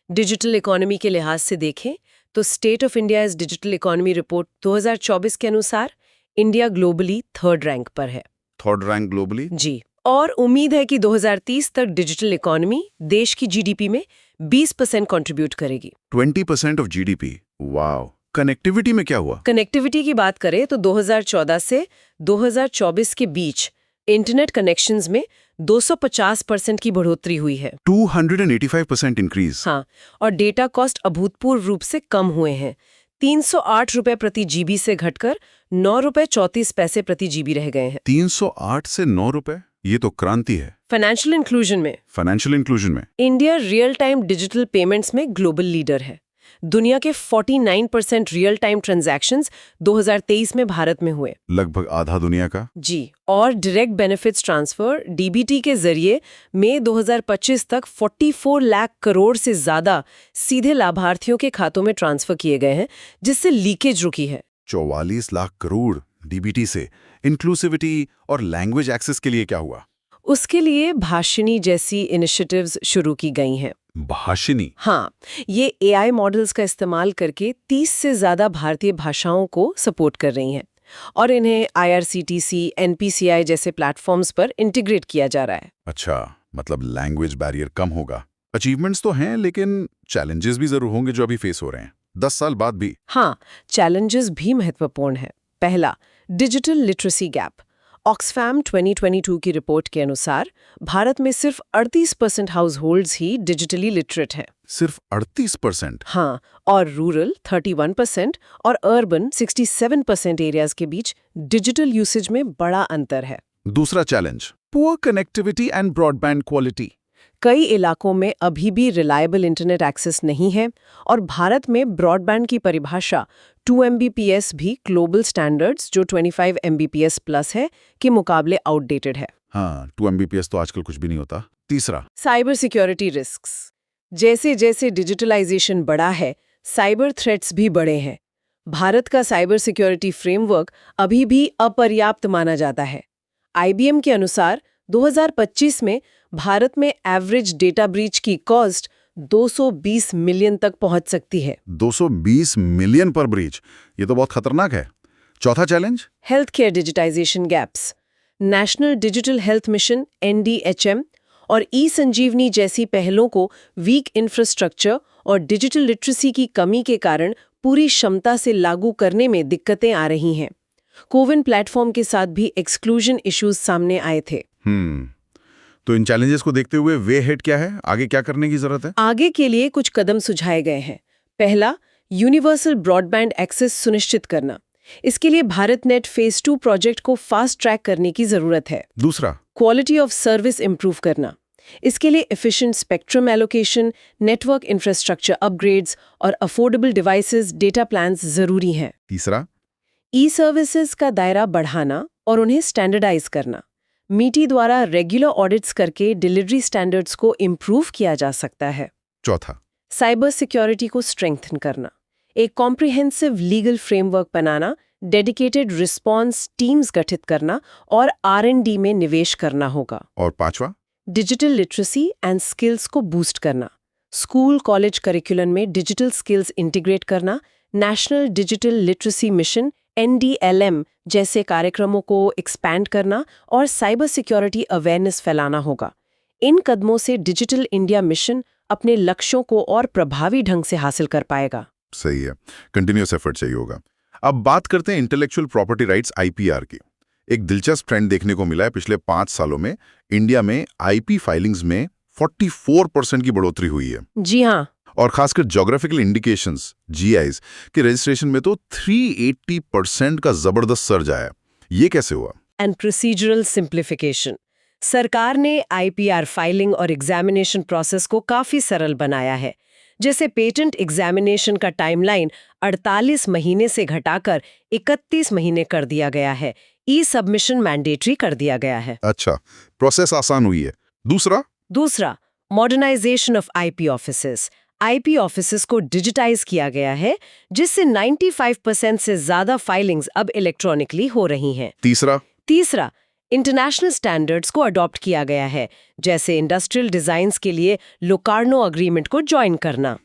डिजिटल इकोनॉमी के लिहाज से देखें तो state of India is digital economy report 2024 के अनुसार इंडिया ग्लोबली 3rd रैंक पर है। 3rd rank globally? जी, और उम्मीद है कि 2030 तक डिजिटल इकोनॉमी देश की GDP में 20% कंट्रीब्यूट करेगी। 20% ऑफ GDP? वाओ, कनेक्टिविटी में क्या हुआ? कनेक्टिविटी की बात करें तो 2014 से 2024 के बीच इंटरनेट कनेक्शंस में 250% की बढ़ोतरी हुई है। 285% इंक्रीज। हाँ, और डेटा कॉस्ट अभूतपूर्व रूप से कम हुए हैं। 308 रुपए प्रति जीबी से घटकर 9 रुपए 34 पैसे प्रति जीबी रह गए हैं। 308 से 9 रुपए, ये तो क्रांति है। फाइनेंशियल इंक्लूजन में India real time digital payments में ग्लोबल लीडर है। दुनिया के 49% रियल टाइम ट्रांजैक्शंस 2023 में भारत में हुए, लगभग आधा दुनिया का। जी। और डायरेक्ट बेनिफिट्स ट्रांसफर डीबीटी के जरिए मई 2025 तक 44 लाख करोड़ से ज्यादा सीधे लाभार्थियों के खातों में ट्रांसफर किए गए हैं, जिससे लीकेज रुकी है। 44 लाख करोड़ डीबीटी से। इंक्लूसिविटी और लैंग्वेज एक्सेस के लिए क्या हुआ? उसके लिए भाषिणी जैसी इनिशिएटिव्स शुरू की गई हैं। भाषिणी? हाँ, ये एआई मॉडल्स का इस्तेमाल करके 30 से ज्यादा भारतीय भाषाओं को सपोर्ट कर रही हैं और इन्हें IRCTC, NPCI जैसे प्लेटफॉर्म्स पर इंटीग्रेट किया जा रहा है। अच्छा, मतलब लैंग्वेज बैरियर कम होगा। अचीवमेंट्स तो हैं, लेकिन चैलेंजेस भी जरूर होंगे जो अभी फेस हो रहे हैं 10 साल बाद भी। हाँ, चैलेंजेस भी महत्वपूर्ण है। पहला, डिजिटल लिटरेसी गैप। ऑक्सफैम 2022 की रिपोर्ट के अनुसार भारत में सिर्फ 38% हाउस होल्ड्स ही डिजिटली लिटरेट हैं। सिर्फ 38%? हाँ, और रूरल 31% और अर्बन 67% एरियाज के बीच डिजिटल यूसेज में बड़ा अंतर है। दूसरा challenge, poor connectivity and broadband quality. कई इलाकों में अभी भी रिलायबल इंटरनेट एक्सेस नहीं है और भारत में ब्रॉडबैंड की परिभाषा 2 Mbps भी ग्लोबल स्टैंडर्ड्स जो 25 Mbps प्लस है के मुकाबले आउटडेटेड है। हाँ, 2 Mbps तो आजकल कुछ भी नहीं होता। तीसरा, साइबर सिक्योरिटी रिस्क्स। जैसे जैसे डिजिटलाइजेशन बढ़ा है, साइबर थ्रेट्स भी बढ़े हैं। भारत का साइबर सिक्योरिटी फ्रेमवर्क अभी भी अपर्याप्त माना जाता है। IBM के अनुसार 2025 में भारत में एवरेज डेटा ब्रीच की कॉस्ट 220 मिलियन तक पहुंच सकती है। 220 मिलियन पर ब्रीच, ये तो बहुत खतरनाक है। चौथा challenge, health care digitization gaps. National digital health mission NDHM और ई-संजीवनी जैसी पहलों को वीक इंफ्रास्ट्रक्चर और डिजिटल लिटरेसी की कमी के कारण पूरी क्षमता से लागू करने में दिक्कतें आ रही हैं। कोविन प्लेटफॉर्म के साथ भी एक्सक्लूजन इश्यूज सामने आए थे। तो इन चैलेंजेस को देखते हुए वे हेड क्या है? आगे क्या करने की जरूरत है? आगे के लिए कुछ कदम सुझाए गए हैं। पहला, यूनिवर्सल ब्रॉडबैंड एक्सेस सुनिश्चित करना। इसके लिए भारत नेट फेज 2 प्रोजेक्ट को फास्ट ट्रैक करने की जरूरत है। दूसरा, क्वालिटी ऑफ सर्विस इंप्रूव करना। इसके लिए efficient spectrum allocation, network infrastructure upgrades और अफोर्डेबल डिवाइसेस डेटा प्लान्स जरूरी हैं। तीसरा, ई सर्विसेज का दायरा बढ़ाना और उन्हें स्टैंडर्डाइज करना। मीटी द्वारा रेगुलर ऑडिट्स करके डिलीवरी स्टैंडर्ड्स को इम्प्रूव किया जा सकता है। चौथा, साइबर सिक्योरिटी को स्ट्रेंथन करना। एक कॉम्प्रिहेंसिव लीगल फ्रेमवर्क बनाना, डेडिकेटेड रिस्पॉन्स टीम्स गठित करना और R&D में निवेश करना होगा। और पांचवा, डिजिटल लिटरेसी एंड स्किल्स को बूस्ट करना। स्कूल कॉलेज करिकुलम में डिजिटल स्किल्स इंटीग्रेट करना, national digital literacy mission NDLM जैसे कार्यक्रमों को एक्सपैंड करना और साइबर सिक्योरिटी अवेयरनेस फैलाना होगा। इन कदमों से डिजिटल इंडिया मिशन अपने लक्ष्यों को और प्रभावी ढंग से हासिल कर पाएगा। सही है, कंटिन्यूअस एफर्ट चाहिए होगा। अब बात करते हैं इंटेलेक्चुअल प्रॉपर्टी राइट्स IPR की। एक दिलचस्प ट्रेंड देखने को मिला है पिछले 5 सालों में। इंडिया में IP फाइलिंग्स में 44% की बढ़ोतरी हुई है। जी हाँ, और खासकर ज्योग्राफिकल इंडिकेशंस GIs के रजिस्ट्रेशन में तो 380% का जबरदस्त सर्ज आया। ये कैसे हुआ? And procedural simplification. सरकार ने IPR फाइलिंग और एग्जामिनेशन प्रोसेस को काफी सरल बनाया है। जैसे पेटेंट एग्जामिनेशन का टाइमलाइन 48 महीने से घटाकर 31 महीने कर दिया गया है। ई-सबमिशन मैंडेटरी कर दिया गया है। अच्छा, प्रोसेस आसान हुई है। दूसरा, modernization of IP offices. IP offices को डिजिटाइज किया गया है, जिससे 95% से ज्यादा फाइलिंग्स अब इलेक्ट्रॉनिकली हो रही हैं। तीसरा, इंटरनेशनल स्टैंडर्ड्स को अडॉप्ट किया गया है, जैसे इंडस्ट्रियल डिजाइन्स के लिए लोकार्नो अग्रीमेंट को ज्वाइन करना।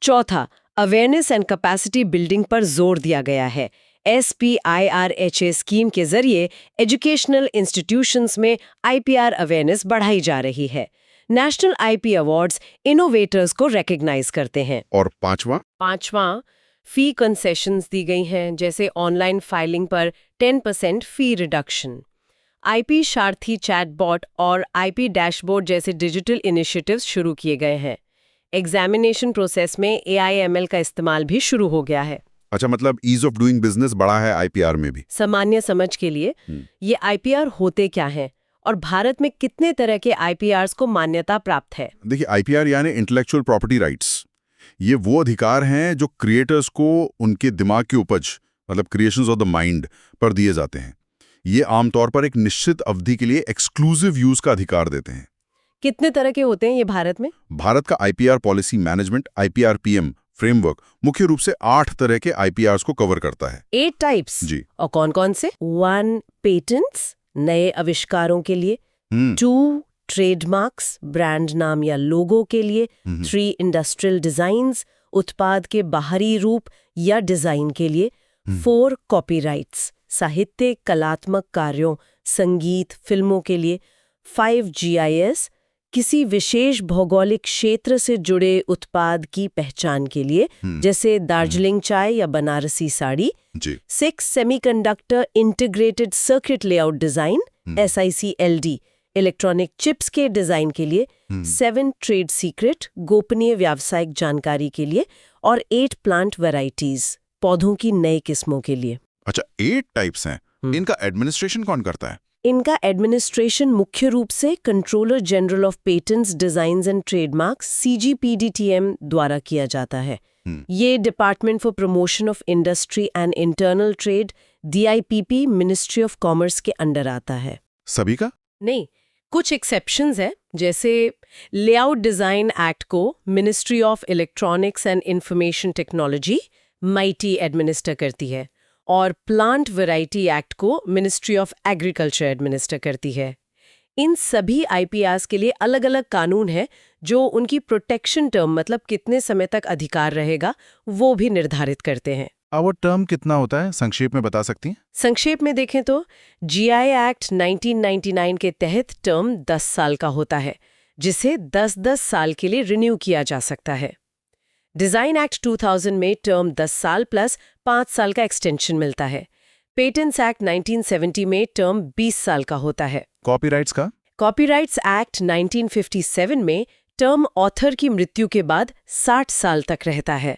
चौथा, अवेयरनेस एंड कैपेसिटी बिल्डिंग पर जोर दिया गया है। SPIRHA स्कीम के जरिए एजुकेशनल इंस्टीट्यूशंस में IPR अवेयरनेस बढ़ाई जा रही है। नेशनल IP अवार्ड्स इनोवेटर्स को रिकॉग्नाइज करते हैं। और पांचवा, फी कंसेशंस दी गई हैं, जैसे ऑनलाइन फाइलिंग पर 10% फी रिडक्शन। आईपी सारथी चैटबॉट और आईपी डैशबोर्ड जैसे डिजिटल इनिशिएटिव्स शुरू किए गए हैं। एग्जामिनेशन प्रोसेस में AI/ML का इस्तेमाल भी शुरू हो गया है। अच्छा, मतलब ईज ऑफ डूइंग बिजनेस बढ़ा है आईपीआर में भी। सामान्य समझ के लिए ये आईपीआर होते क्या हैं और भारत में कितने तरह के आईपीआर्स को मान्यता प्राप्त है? देखिए, आईपीआर यानी इंटेलेक्चुअल प्रॉपर्टी राइट्स। ये वो अधिकार हैं जो क्रिएटर्स को उनके दिमाग की उपज, मतलब क्रिएशंस ऑफ द माइंड, पर दिए जाते हैं। ये आमतौर पर एक निश्चित अवधि के लिए एक्सक्लूसिव यूज का अधिकार देते हैं। कितने तरह के होते हैं ये भारत में? भारत का IPR policy management IPRPM framework मुख्य रूप से 8 तरह के आईपीआर्स को कवर करता है। 8 टाइप्स? जी। और कौन कौन से? 1 पेटेंट्स, नए आविष्कारों के लिए। 2 ट्रेडमार्क्स, ब्रांड नाम या लोगो के लिए। 3 इंडस्ट्रियल डिजाइन्स, उत्पाद के बाहरी रूप या डिजाइन के लिए। 4 कॉपीराइट्स, साहित्य, कलात्मक कार्यों, संगीत, फिल्मों के लिए। 5 GIS, किसी विशेष भौगोलिक क्षेत्र से जुड़े उत्पाद की पहचान के लिए, जैसे दार्जिलिंग चाय या बनारसी साड़ी। जी। 6 semiconductor integrated circuit layout design, SICLD, electronic chips के डिजाइन के लिए। 7 ट्रेड सीक्रेट, गोपनीय व्यावसायिक जानकारी के लिए। और 8 प्लांट वैरायटीज, पौधों की नई किस्मों के लिए। अच्छा, 8 टाइप्स हैं। इनका एडमिनिस्ट्रेशन कौन करता है? इनका एडमिनिस्ट्रेशन मुख्य रूप से controller general of patents, designs and trademarks CGPDTM द्वारा किया जाता है। ये department for promotion of industry and internal trade DIPP ministry of commerce के अंडर आता है। सभी का? नहीं, कुछ एक्सेप्शंस है, जैसे लेआउट डिजाइन एक्ट को ministry of electronics and information technology MITI administer करती है, और प्लांट वैरायटी एक्ट को मिनिस्ट्री ऑफ एग्रीकल्चर एडमिनिस्टर करती है। इन सभी आईपीआर्स के लिए अलग अलग कानून हैं जो उनकी प्रोटेक्शन टर्म, मतलब कितने समय तक अधिकार रहेगा, वो भी निर्धारित करते हैं। और टर्म कितना होता है, संक्षेप में बता सकती हैं? संक्षेप में देखें तो GI एक्ट 1999 के तहत टर्म 10 साल का होता है, जिसे 10-10 साल के लिए रिन्यू किया जा सकता है। डिजाइन एक्ट 2000 में टर्म 10 साल प्लस 5 साल का एक्सटेंशन मिलता है। पेटेंट्स एक्ट 1970 में टर्म 20 साल का होता है। कॉपीराइट्स का? कॉपीराइट्स एक्ट 1957 में टर्म ऑथर की मृत्यु के बाद 60 साल तक रहता है।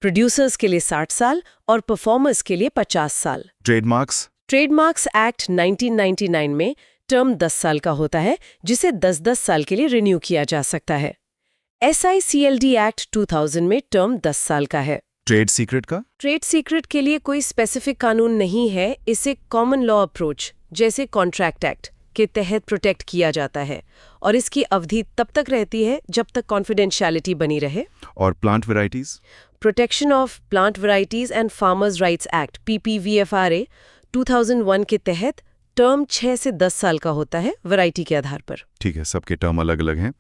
प्रोड्यूसर्स के लिए 60 साल और परफॉर्मर्स के लिए 50 साल। ट्रेडमार्क्स? ट्रेडमार्क्स एक्ट 1999 में टर्म 10 साल का होता है, जिसे 10-10 साल के लिए रिन्यू किया जा सकता है। SICLD एक्ट 2000 में टर्म 10 साल का है। ट्रेड सीक्रेट का? ट्रेड सीक्रेट के लिए कोई स्पेसिफिक कानून नहीं है, इसे कॉमन लॉ अप्रोच जैसे कॉन्ट्रैक्ट एक्ट के तहत प्रोटेक्ट किया जाता है, और इसकी अवधि तब तक रहती है जब तक कॉन्फिडेंशियलिटी बनी रहे। और plant varieties? Protection of plant varieties and farmers rights act PPVFRA 2001 के तहत टर्म 6 से 10 साल का होता है, वैरायटी के आधार पर। ठीक है, सबके टर्म अलग अलग हैं।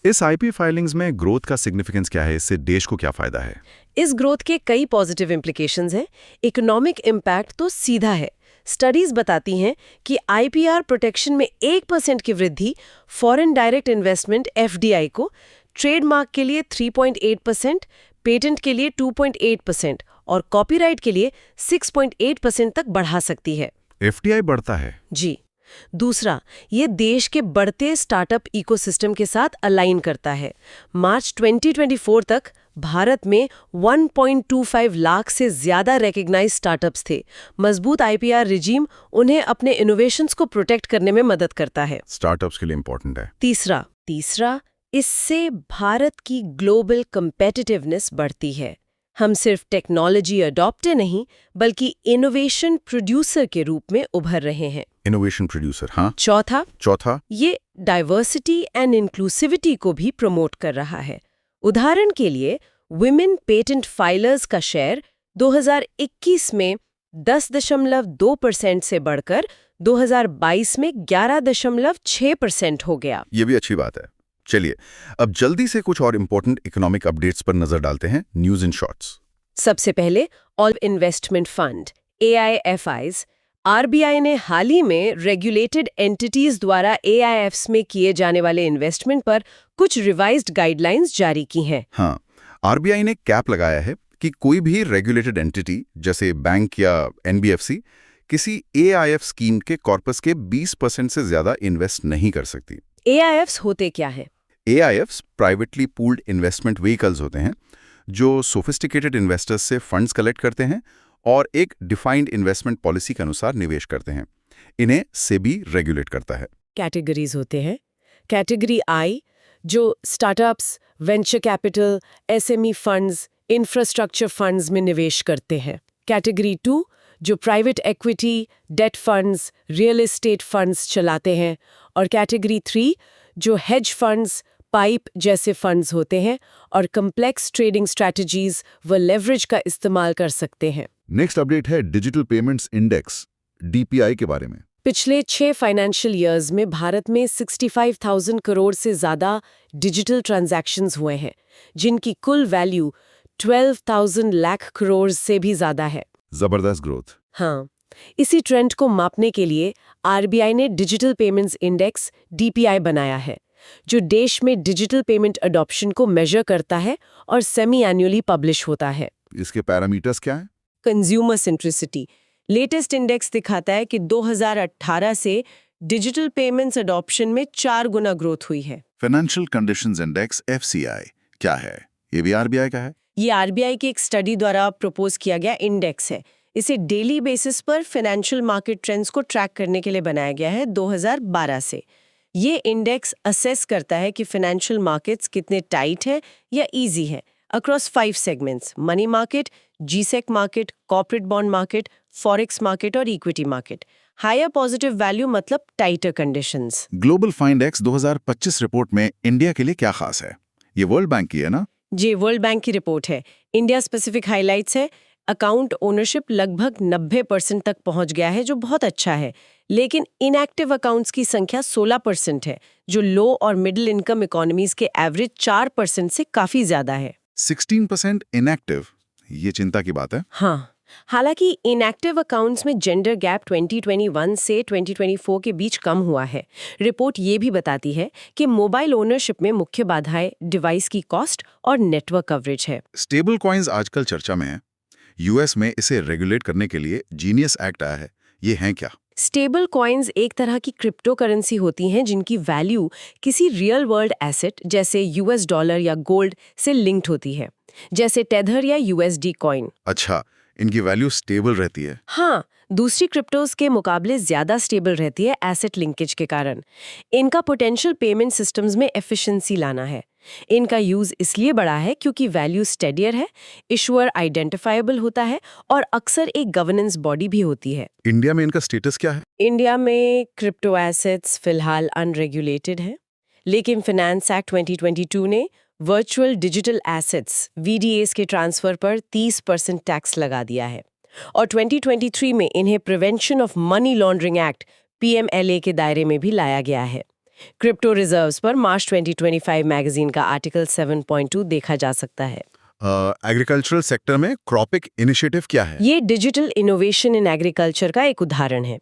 इस आईपी फाइलिंग्स में ग्रोथ का सिग्निफिकेंस क्या है? इससे देश को क्या फायदा है? इस ग्रोथ के कई पॉजिटिव इम्प्लीकेशंस हैं। इकोनॉमिक इम्पैक्ट तो सीधा है। स्टडीज बताती हैं कि आईपीआर प्रोटेक्शन में 1% की वृद्धि फॉरेन डायरेक्ट इन्वेस्टमेंट FDI को ट्रेडमार्क के लिए 3.8%, पेटेंट के लिए 2.8% और कॉपीराइट के लिए 6.8% तक बढ़ा सकती है। FDI बढ़ता है? जी। दूसरा, ये देश के बढ़ते स्टार्टअप इकोसिस्टम के साथ अलाइन करता है। मार्च 2024 तक भारत में 1.25 लाख से ज्यादा रिकॉग्नाइज्ड स्टार्टअप्स थे। मजबूत आईपीआर रिजीम उन्हें अपने इनोवेशंस को प्रोटेक्ट करने में मदद करता है। स्टार्टअप्स के लिए इंपॉर्टेंट है। तीसरा, इससे भारत की ग्लोबल कम्पेटिटिवनेस बढ़ती है। हम सिर्फ टेक्नोलॉजी अडॉप्टर नहीं, बल्कि इनोवेशन प्रोड्यूसर के रूप में उभर रहे हैं। इनोवेशन प्रोड्यूसर, हाँ। चौथा, ये डाइवर्सिटी एंड इंक्लूसिविटी को भी प्रमोट कर रहा है। उदाहरण के लिए, वुमेन पेटेंट फाइलर्स का शेयर 2021 में 10.2% से बढ़कर 2022 में 11.6% हो गया। ये भी अच्छी बात है। चलिए, अब जल्दी से कुछ और इम्पोर्टेंट इकोनॉमिक अपडेट्स पर नजर डालते हैं। News in shorts. सबसे पहले all investment fund AIFIs, RBI ने हाल ही में रेगुलेटेड एंटिटीज द्वारा AIFs में किए जाने वाले इन्वेस्टमेंट पर कुछ रिवाइज्ड गाइडलाइंस जारी की हैं। हाँ, RBI ने कैप लगाया है कि कोई भी रेगुलेटेड एंटिटी जैसे बैंक या एनबीएफसी किसी एआईएफ स्कीम के कॉर्पस के 20% से ज्यादा इन्वेस्ट नहीं कर सकती। AIFs होते क्या है? एआईएफ्स प्राइवेटली पूल्ड इन्वेस्टमेंट व्हीकल्स होते हैं जो सोफिस्टिकेटेड इन्वेस्टर्स से फंड्स कलेक्ट करते हैं और एक डिफाइंड इन्वेस्टमेंट पॉलिसी के अनुसार निवेश करते हैं। इन्हें सेबी रेगुलेट करता है। कैटेगरीज होते हैं। कैटेगरी आई जो startups, venture capital, SME funds, infrastructure funds में निवेश करते हैं। कैटेगरी 2 जो private equity, date funds, real estate funds चलाते हैं। और कैटेगरी 3 जो हेज फंड्स, पाइप जैसे फंड्स होते हैं और कम्प्लेक्स ट्रेडिंग स्ट्रैटेजीज व लेवरेज का इस्तेमाल कर सकते हैं। नेक्स्ट अपडेट है डिजिटल पेमेंट्स इंडेक्स DPI के बारे में। पिछले 6 फाइनेंशियल ईयर्स में भारत में 65,000 करोड़ से ज़्यादा डिजिटल ट्रांजैक्शंस हुए हैं, जिनकी कुल वैल्यू 12,000 लाख करोड़ से भी ज़्यादा है। जबरदस्त ग्रोथ। हाँ, इसी ट्रेंड को मापने के लिए RBI ने डिजिटल पेमेंट्स इंडेक्स DPI बनाया है, जो देश में डिजिटल पेमेंट अडॉप्शन को मेजर करता है और सेमी एनुअली पब्लिश होता है। इसके पैरामीटर्स क्या हैं? कंज्यूमर सेंट्रिसिटी लेटेस्ट इंडेक्स दिखाता है कि 2018 से डिजिटल पेमेंट्स अडॉप्शन में 4 गुना ग्रोथ हुई है। फाइनेंशियल कंडीशंस इंडेक्स FCI क्या है? ये भी RBI का है? ये RBI की एक स्टडी द्वारा प्रपोज किया गया इंडेक्स है। इसे डेली बेसिस पर फाइनेंशियल मार्केट ट्रेंड्स को ट्रैक करने के लिए बनाया गया है 2012 से। ये इंडेक्स असेस करता है कि फाइनेंशियल मार्केट्स कितने टाइट हैं या इजी हैं across 5 segments: money market, GSEC market, corporate bond market, forex market और equity market. Higher positive value मतलब tighter conditions. Global findex 2025 report में इंडिया के लिए क्या खास है? ये वर्ल्ड बैंक की है ना? जी, वर्ल्ड बैंक की रिपोर्ट है। इंडिया स्पेसिफिक हाइलाइट्स है। अकाउंट ओनरशिप लगभग 90% तक पहुंच गया है, जो बहुत अच्छा है। लेकिन इनएक्टिव अकाउंट्स की संख्या 16% है, जो लो और मिडिल इनकम इकोनॉमीज के एवरेज 4% से काफी ज्यादा है। 16% इनएक्टिव, ये चिंता की बात है। हाँ, हालांकि इनएक्टिव अकाउंट्स में जेंडर गैप 2021 से 2024 के बीच कम हुआ है। रिपोर्ट ये भी बताती है कि मोबाइल ओनरशिप में मुख्य बाधाएं डिवाइस की कॉस्ट और नेटवर्क कवरेज है। स्टेबल कॉइन्स आजकल चर्चा में है। यूएस में इसे रेगुलेट करने के लिए जीनियस एक्ट आया है। ये हैं क्या? स्टेबल कॉइन्स एक तरह की क्रिप्टो करेंसी होती हैं जिनकी वैल्यू किसी रियल वर्ल्ड एसेट जैसे US डॉलर या गोल्ड से लिंक्ड होती है, जैसे टेथर या USD कॉइन। अच्छा, इनकी वैल्यू स्टेबल रहती है। हाँ, दूसरी क्रिप्टोज के मुकाबले ज्यादा स्टेबल रहती है एसेट लिंकेज के कारण। इनका पोटेंशियल पेमेंट सिस्टम्स में एफिशिएंसी लाना है। इनका यूज इसलिए बढ़ा है क्योंकि वैल्यू स्टेडियर है, इशुअर आइडेंटिफाइबल होता है और अक्सर एक गवर्नेंस बॉडी भी होती है। इंडिया में इनका स्टेटस क्या है? इंडिया में क्रिप्टो एसेट्स फिलहाल अनरेगुलेटेड है, लेकिन फाइनेंस एक्ट 2022 ने वर्चुअल डिजिटल एसेट्स VDAs के ट्रांसफर पर 30% टैक्स लगा दिया है और 2023 में इन्हें prevention of money laundering act PMLA के दायरे में भी लाया गया है। क्रिप्टो रिजर्व्स पर मार्च 2025 मैगजीन का आर्टिकल 7.2 देखा जा सकता है। एग्रीकल्चरल सेक्टर में क्रॉपिक इनिशिएटिव क्या है? ये डिजिटल इनोवेशन इन एग्रीकल्चर का एक उदाहरण है।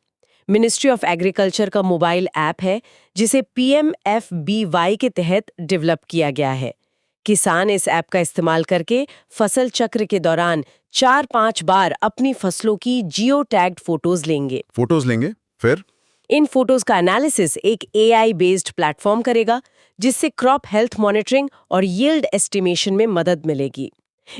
मिनिस्ट्री ऑफ एग्रीकल्चर का मोबाइल ऐप है जिसे PMFBY के तहत डेवलप किया गया है। किसान इस ऐप का इस्तेमाल करके फसल चक्र के दौरान 4-5 बार अपनी फसलों की जियो टैग्ड फोटोज लेंगे। फोटोज लेंगे, फिर इन फोटोज का एनालिसिस एक AI बेस्ड प्लेटफॉर्म करेगा, जिससे क्रॉप हेल्थ मॉनिटरिंग और यील्ड एस्टिमेशन में मदद मिलेगी।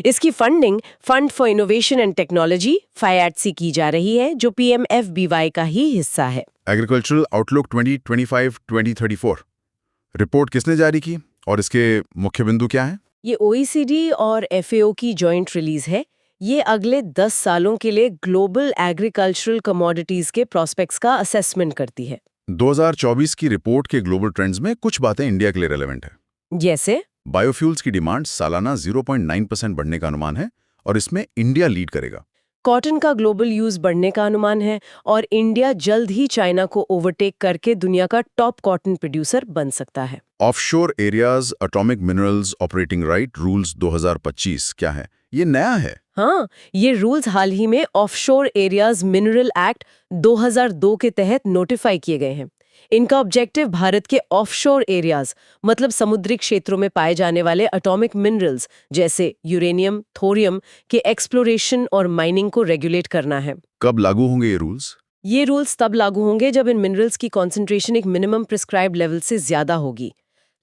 इसकी funding fund for innovation and technology FIAT से की जा रही है, जो PMFBY का ही हिस्सा है। एग्रीकल्चरल आउटलुक 2025-2034 रिपोर्ट किसने जारी की और इसके मुख्य बिंदु क्या हैं? ये OECD और FAO की जॉइंट रिलीज है। ये अगले 10 सालों के लिए ग्लोबल एग्रीकल्चरल कमोडिटीज के प्रोस्पेक्ट्स का असेसमेंट करती है। 2024 की रिपोर्ट के ग्लोबल ट्रेंड्स में कुछ बातें इंडिया के लिए रेलेवेंट है। जैसे बायोफ्यूल्स की डिमांड सालाना 0.9% बढ़ने का अनुमान है और इसमें इंडिया लीड करेगा। कॉटन का ग्लोबल यूज बढ़ने का अनुमान है और इंडिया जल्द ही चाइना को ओवरटेक करके दुनिया का टॉप कॉटन प्रोड्यूसर बन सकता है। Offshore areas atomic minerals operating right rules 2025 क्या है? ये नया है। हाँ, ये रूल्स हाल ही में ऑफशोर एरियाज मिनरल एक्ट 2002 के तहत नोटिफाई किए गए हैं। इनका ऑब्जेक्टिव भारत के ऑफशोर एरियाज मतलब समुद्री क्षेत्रों में पाए जाने वाले एटॉमिक मिनरल्स जैसे यूरेनियम, थोरियम के एक्सप्लोरेशन और माइनिंग को रेगुलेट करना है। कब लागू होंगे ये रूल्स? ये रूल्स तब लागू होंगे जब इन मिनरल्स की कॉन्सेंट्रेशन एक मिनिमम प्रिस्क्राइब्ड लेवल से ज्यादा होगी।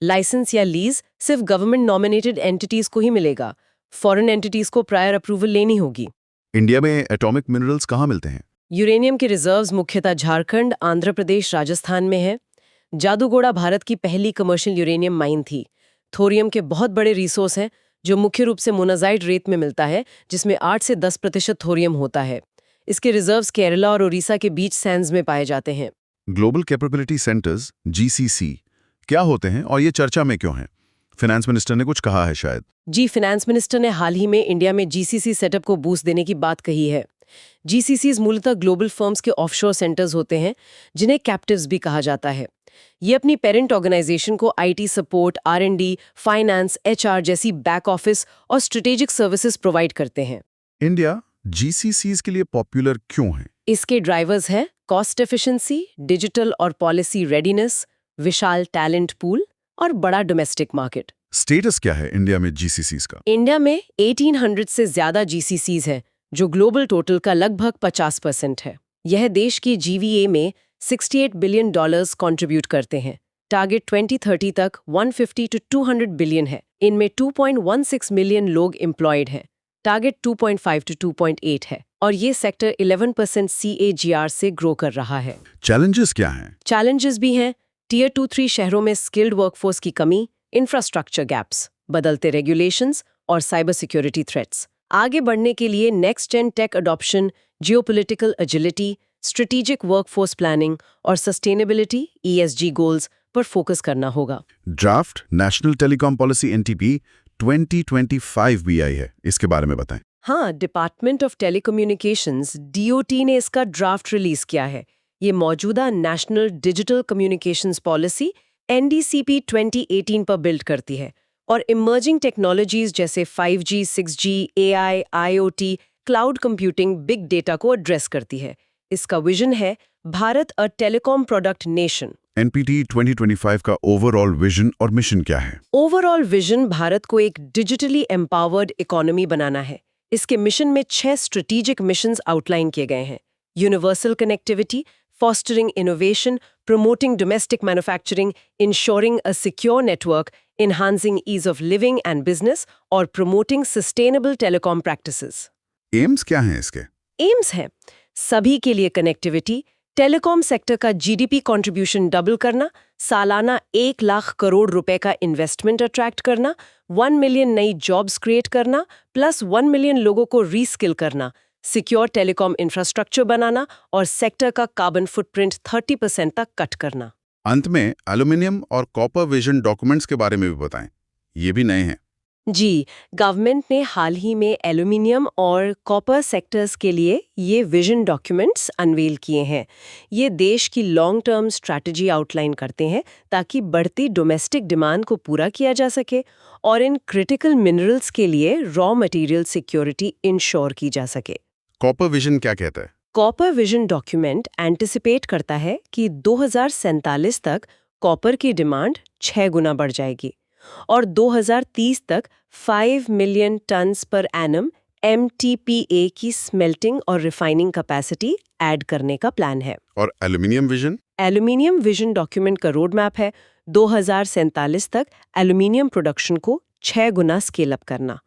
लाइसेंस या लीज सिर्फ गवर्नमेंट नॉमिनेटेड एंटिटीज को ही मिलेगा, फॉरेन एंटिटीज को प्रायर अप्रूवल लेनी होगी। इंडिया में एटॉमिक मिनरल्स कहाँ मिलते हैं? यूरेनियम के रिजर्व्स मुख्यतः झारखंड, आंध्र प्रदेश, राजस्थान में है। जादूगोड़ा भारत की पहली कमर्शियल यूरेनियम माइन थी। थोरियम के बहुत बड़े रिसोर्स हैं जो मुख्य रूप से मोनाजाइट रेत में मिलता है, जिसमें 8 से 10% थोरियम होता है। इसके रिजर्व्स केरला और उड़ीसा के बीच सैंड्स में पाए जाते हैं। ग्लोबल कैपेबिलिटी सेंटर्स GCC क्या होते हैं और ये चर्चा में क्यों हैं? फाइनेंस मिनिस्टर ने कुछ कहा है शायद। जी, फाइनेंस मिनिस्टर ने हाल ही में इंडिया में GCC सेटअप को बूस्ट देने की बात कही है। GCCs मूलतः ग्लोबल फर्म्स के ऑफशोर सेंटर्स होते हैं, जिन्हें कैप्टिव्स भी कहा जाता है। ये अपनी पेरेंट ऑर्गेनाइजेशन को IT support, R&D, finance, HR जैसी बैक ऑफिस और स्ट्रेटेजिक सर्विसेज प्रोवाइड करते हैं। इंडिया GCCs के लिए पॉपुलर क्यों है? इसके ड्राइवर्स हैं कॉस्ट एफिशिएंसी, डिजिटल और पॉलिसी रेडीनेस, विशाल टैलेंट पूल और बड़ा डोमेस्टिक मार्केट। स्टेटस क्या है इंडिया में GCCs का? इंडिया में 1800 से ज्यादा GCCs हैं, जो ग्लोबल टोटल का लगभग 50% है। यह देश की GVA में $68 बिलियन कंट्रीब्यूट करते हैं। टारगेट 2030 तक 150 to 200 बिलियन है। इनमें 2.16 मिलियन लोग एम्प्लॉयड हैं। टारगेट 2.5 to 2.8 है और ये सेक्टर 11% CAGR से ग्रो कर रहा है। चैलेंजेस क्या हैं? चैलेंजेस भी हैं टियर 2-3 शहरों में स्किल्ड वर्कफोर्स की कमी, इंफ्रास्ट्रक्चर गैप्स, बदलते रेगुलेशंस और साइबर सिक्योरिटी थ्रेट्स। आगे बढ़ने के लिए next gen tech adoption, geopolitical agility, strategic workforce planning और सस्टेनेबिलिटी ESG गोल्स पर फोकस करना होगा। Draft national telecom policy NTP 2025 भी आई है, इसके बारे में बताएं। हाँ, डिपार्टमेंट ऑफ टेलीकम्युनिकेशंस DOT ने इसका ड्राफ्ट रिलीज किया है। ये मौजूदा national digital communications policy NDCP 2018 पर बिल्ड करती है और इमर्जिंग टेक्नोलॉजीज जैसे 5G, 6G, AI, IoT, cloud computing, big data को एड्रेस करती है। इसका विजन है Bharat a telecom product nation. NPT 2025 का ओवरऑल विजन और मिशन क्या है? ओवरऑल विजन भारत को एक डिजिटली एम्पावर्ड इकोनॉमी बनाना है। इसके मिशन में 6 स्ट्रेटेजिक मिशंस आउटलाइन किए गए हैं। Universal connectivity, fostering innovation, promoting domestic manufacturing, ensuring a secure network, enhancing ease of living and business, और promoting sustainable telecom practices. AIIMS क्या हैं इसके? एम्स है सभी के लिए कनेक्टिविटी, टेलीकॉम सेक्टर का GDP कंट्रीब्यूशन डबल करना, सालाना 1 लाख करोड़ रुपए का इन्वेस्टमेंट अट्रैक्ट करना, 1 मिलियन नई जॉब्स क्रिएट करना, प्लस 1 मिलियन लोगों को रीस्किल करना, सिक्योर टेलीकॉम इंफ्रास्ट्रक्चर बनाना और सेक्टर का कार्बन फुटप्रिंट 30% तक कट करना। अंत में एल्यूमिनियम और कॉपर विजन डॉक्यूमेंट्स के बारे में भी बताएं, ये भी नए हैं। जी, गवर्नमेंट ने हाल ही में एल्यूमिनियम और कॉपर सेक्टर्स के लिए ये विजन डॉक्यूमेंट्स अनवील किए हैं। ये देश की लॉन्ग टर्म स्ट्रैटेजी आउटलाइन करते हैं ताकि बढ़ती डोमेस्टिक डिमांड को पूरा किया जा सके और इन क्रिटिकल मिनरल्स के लिए रॉ मटेरियल सिक्योरिटी इंश्योर की जा सके। कॉपर विजन क्या कहता है? कॉपर विजन डॉक्यूमेंट एंटिसिपेट करता है कि 2047 तक कॉपर की डिमांड 6 गुना बढ़ जाएगी और 2030 तक 5 million turns per annum MTPA की स्मेल्टिंग और रिफाइनिंग कैपेसिटी ऐड करने का प्लान है। और aluminium vision? Aluminium vision document का रोड मैप है 2047 तक एल्यूमिनियम प्रोडक्शन को 6 गुना स्केल अप करना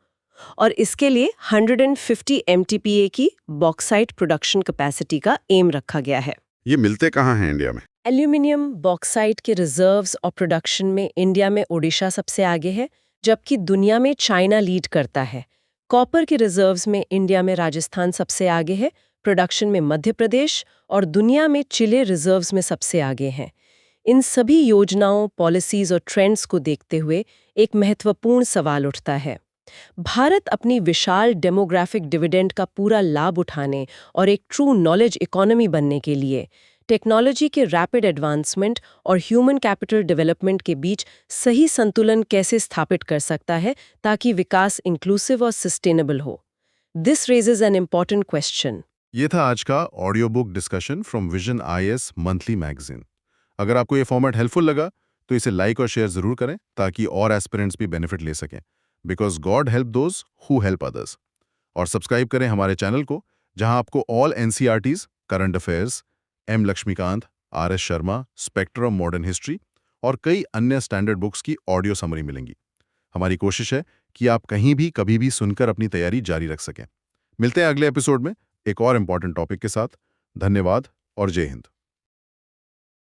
और इसके लिए 150 MTPA की बॉक्साइट प्रोडक्शन कैपेसिटी का एम रखा गया है। ये मिलते कहाँ हैं इंडिया में? एल्यूमिनियम बॉक्साइट के रिजर्व्स और प्रोडक्शन में इंडिया में ओडिशा सबसे आगे है, जबकि दुनिया में चाइना लीड करता है। कॉपर के रिजर्व्स में इंडिया में राजस्थान सबसे आगे है, प्रोडक्शन में मध्य प्रदेश और दुनिया में चिले रिजर्व्स में सबसे आगे हैं। इन सभी योजनाओं, पॉलिसीज और ट्रेंड्स को देखते हुए एक महत्वपूर्ण सवाल उठता है। भारत अपनी विशाल डेमोग्राफिक डिविडेंड का पूरा लाभ उठाने और एक ट्रू नॉलेज इकोनॉमी बनने के लिए टेक्नोलॉजी के रैपिड एडवांसमेंट और ह्यूमन कैपिटल डेवलपमेंट के बीच सही संतुलन कैसे स्थापित कर सकता है ताकि विकास इंक्लूसिव और सस्टेनेबल हो। This raises an important question. ये था आज का audio book discussion from vision IAS monthly magazine. अगर आपको ये फॉर्मेट हेल्पफुल लगा तो इसे लाइक और शेयर जरूर करें ताकि और एस्पिरेंट्स भी बेनिफिट ले सकें, because god help those who help others. और सब्सक्राइब करें हमारे चैनल को, जहां आपको all NCERTs, current affairs, M Lakshmikanth, R S. Sharma, spectrum modern history और कई अन्य स्टैंडर्ड बुक्स की ऑडियो समरी मिलेंगी। हमारी कोशिश है कि आप कहीं भी कभी भी सुनकर अपनी तैयारी जारी रख सकें। मिलते हैं अगले एपिसोड में एक और इम्पॉर्टेंट टॉपिक के साथ। धन्यवाद और जय हिंद।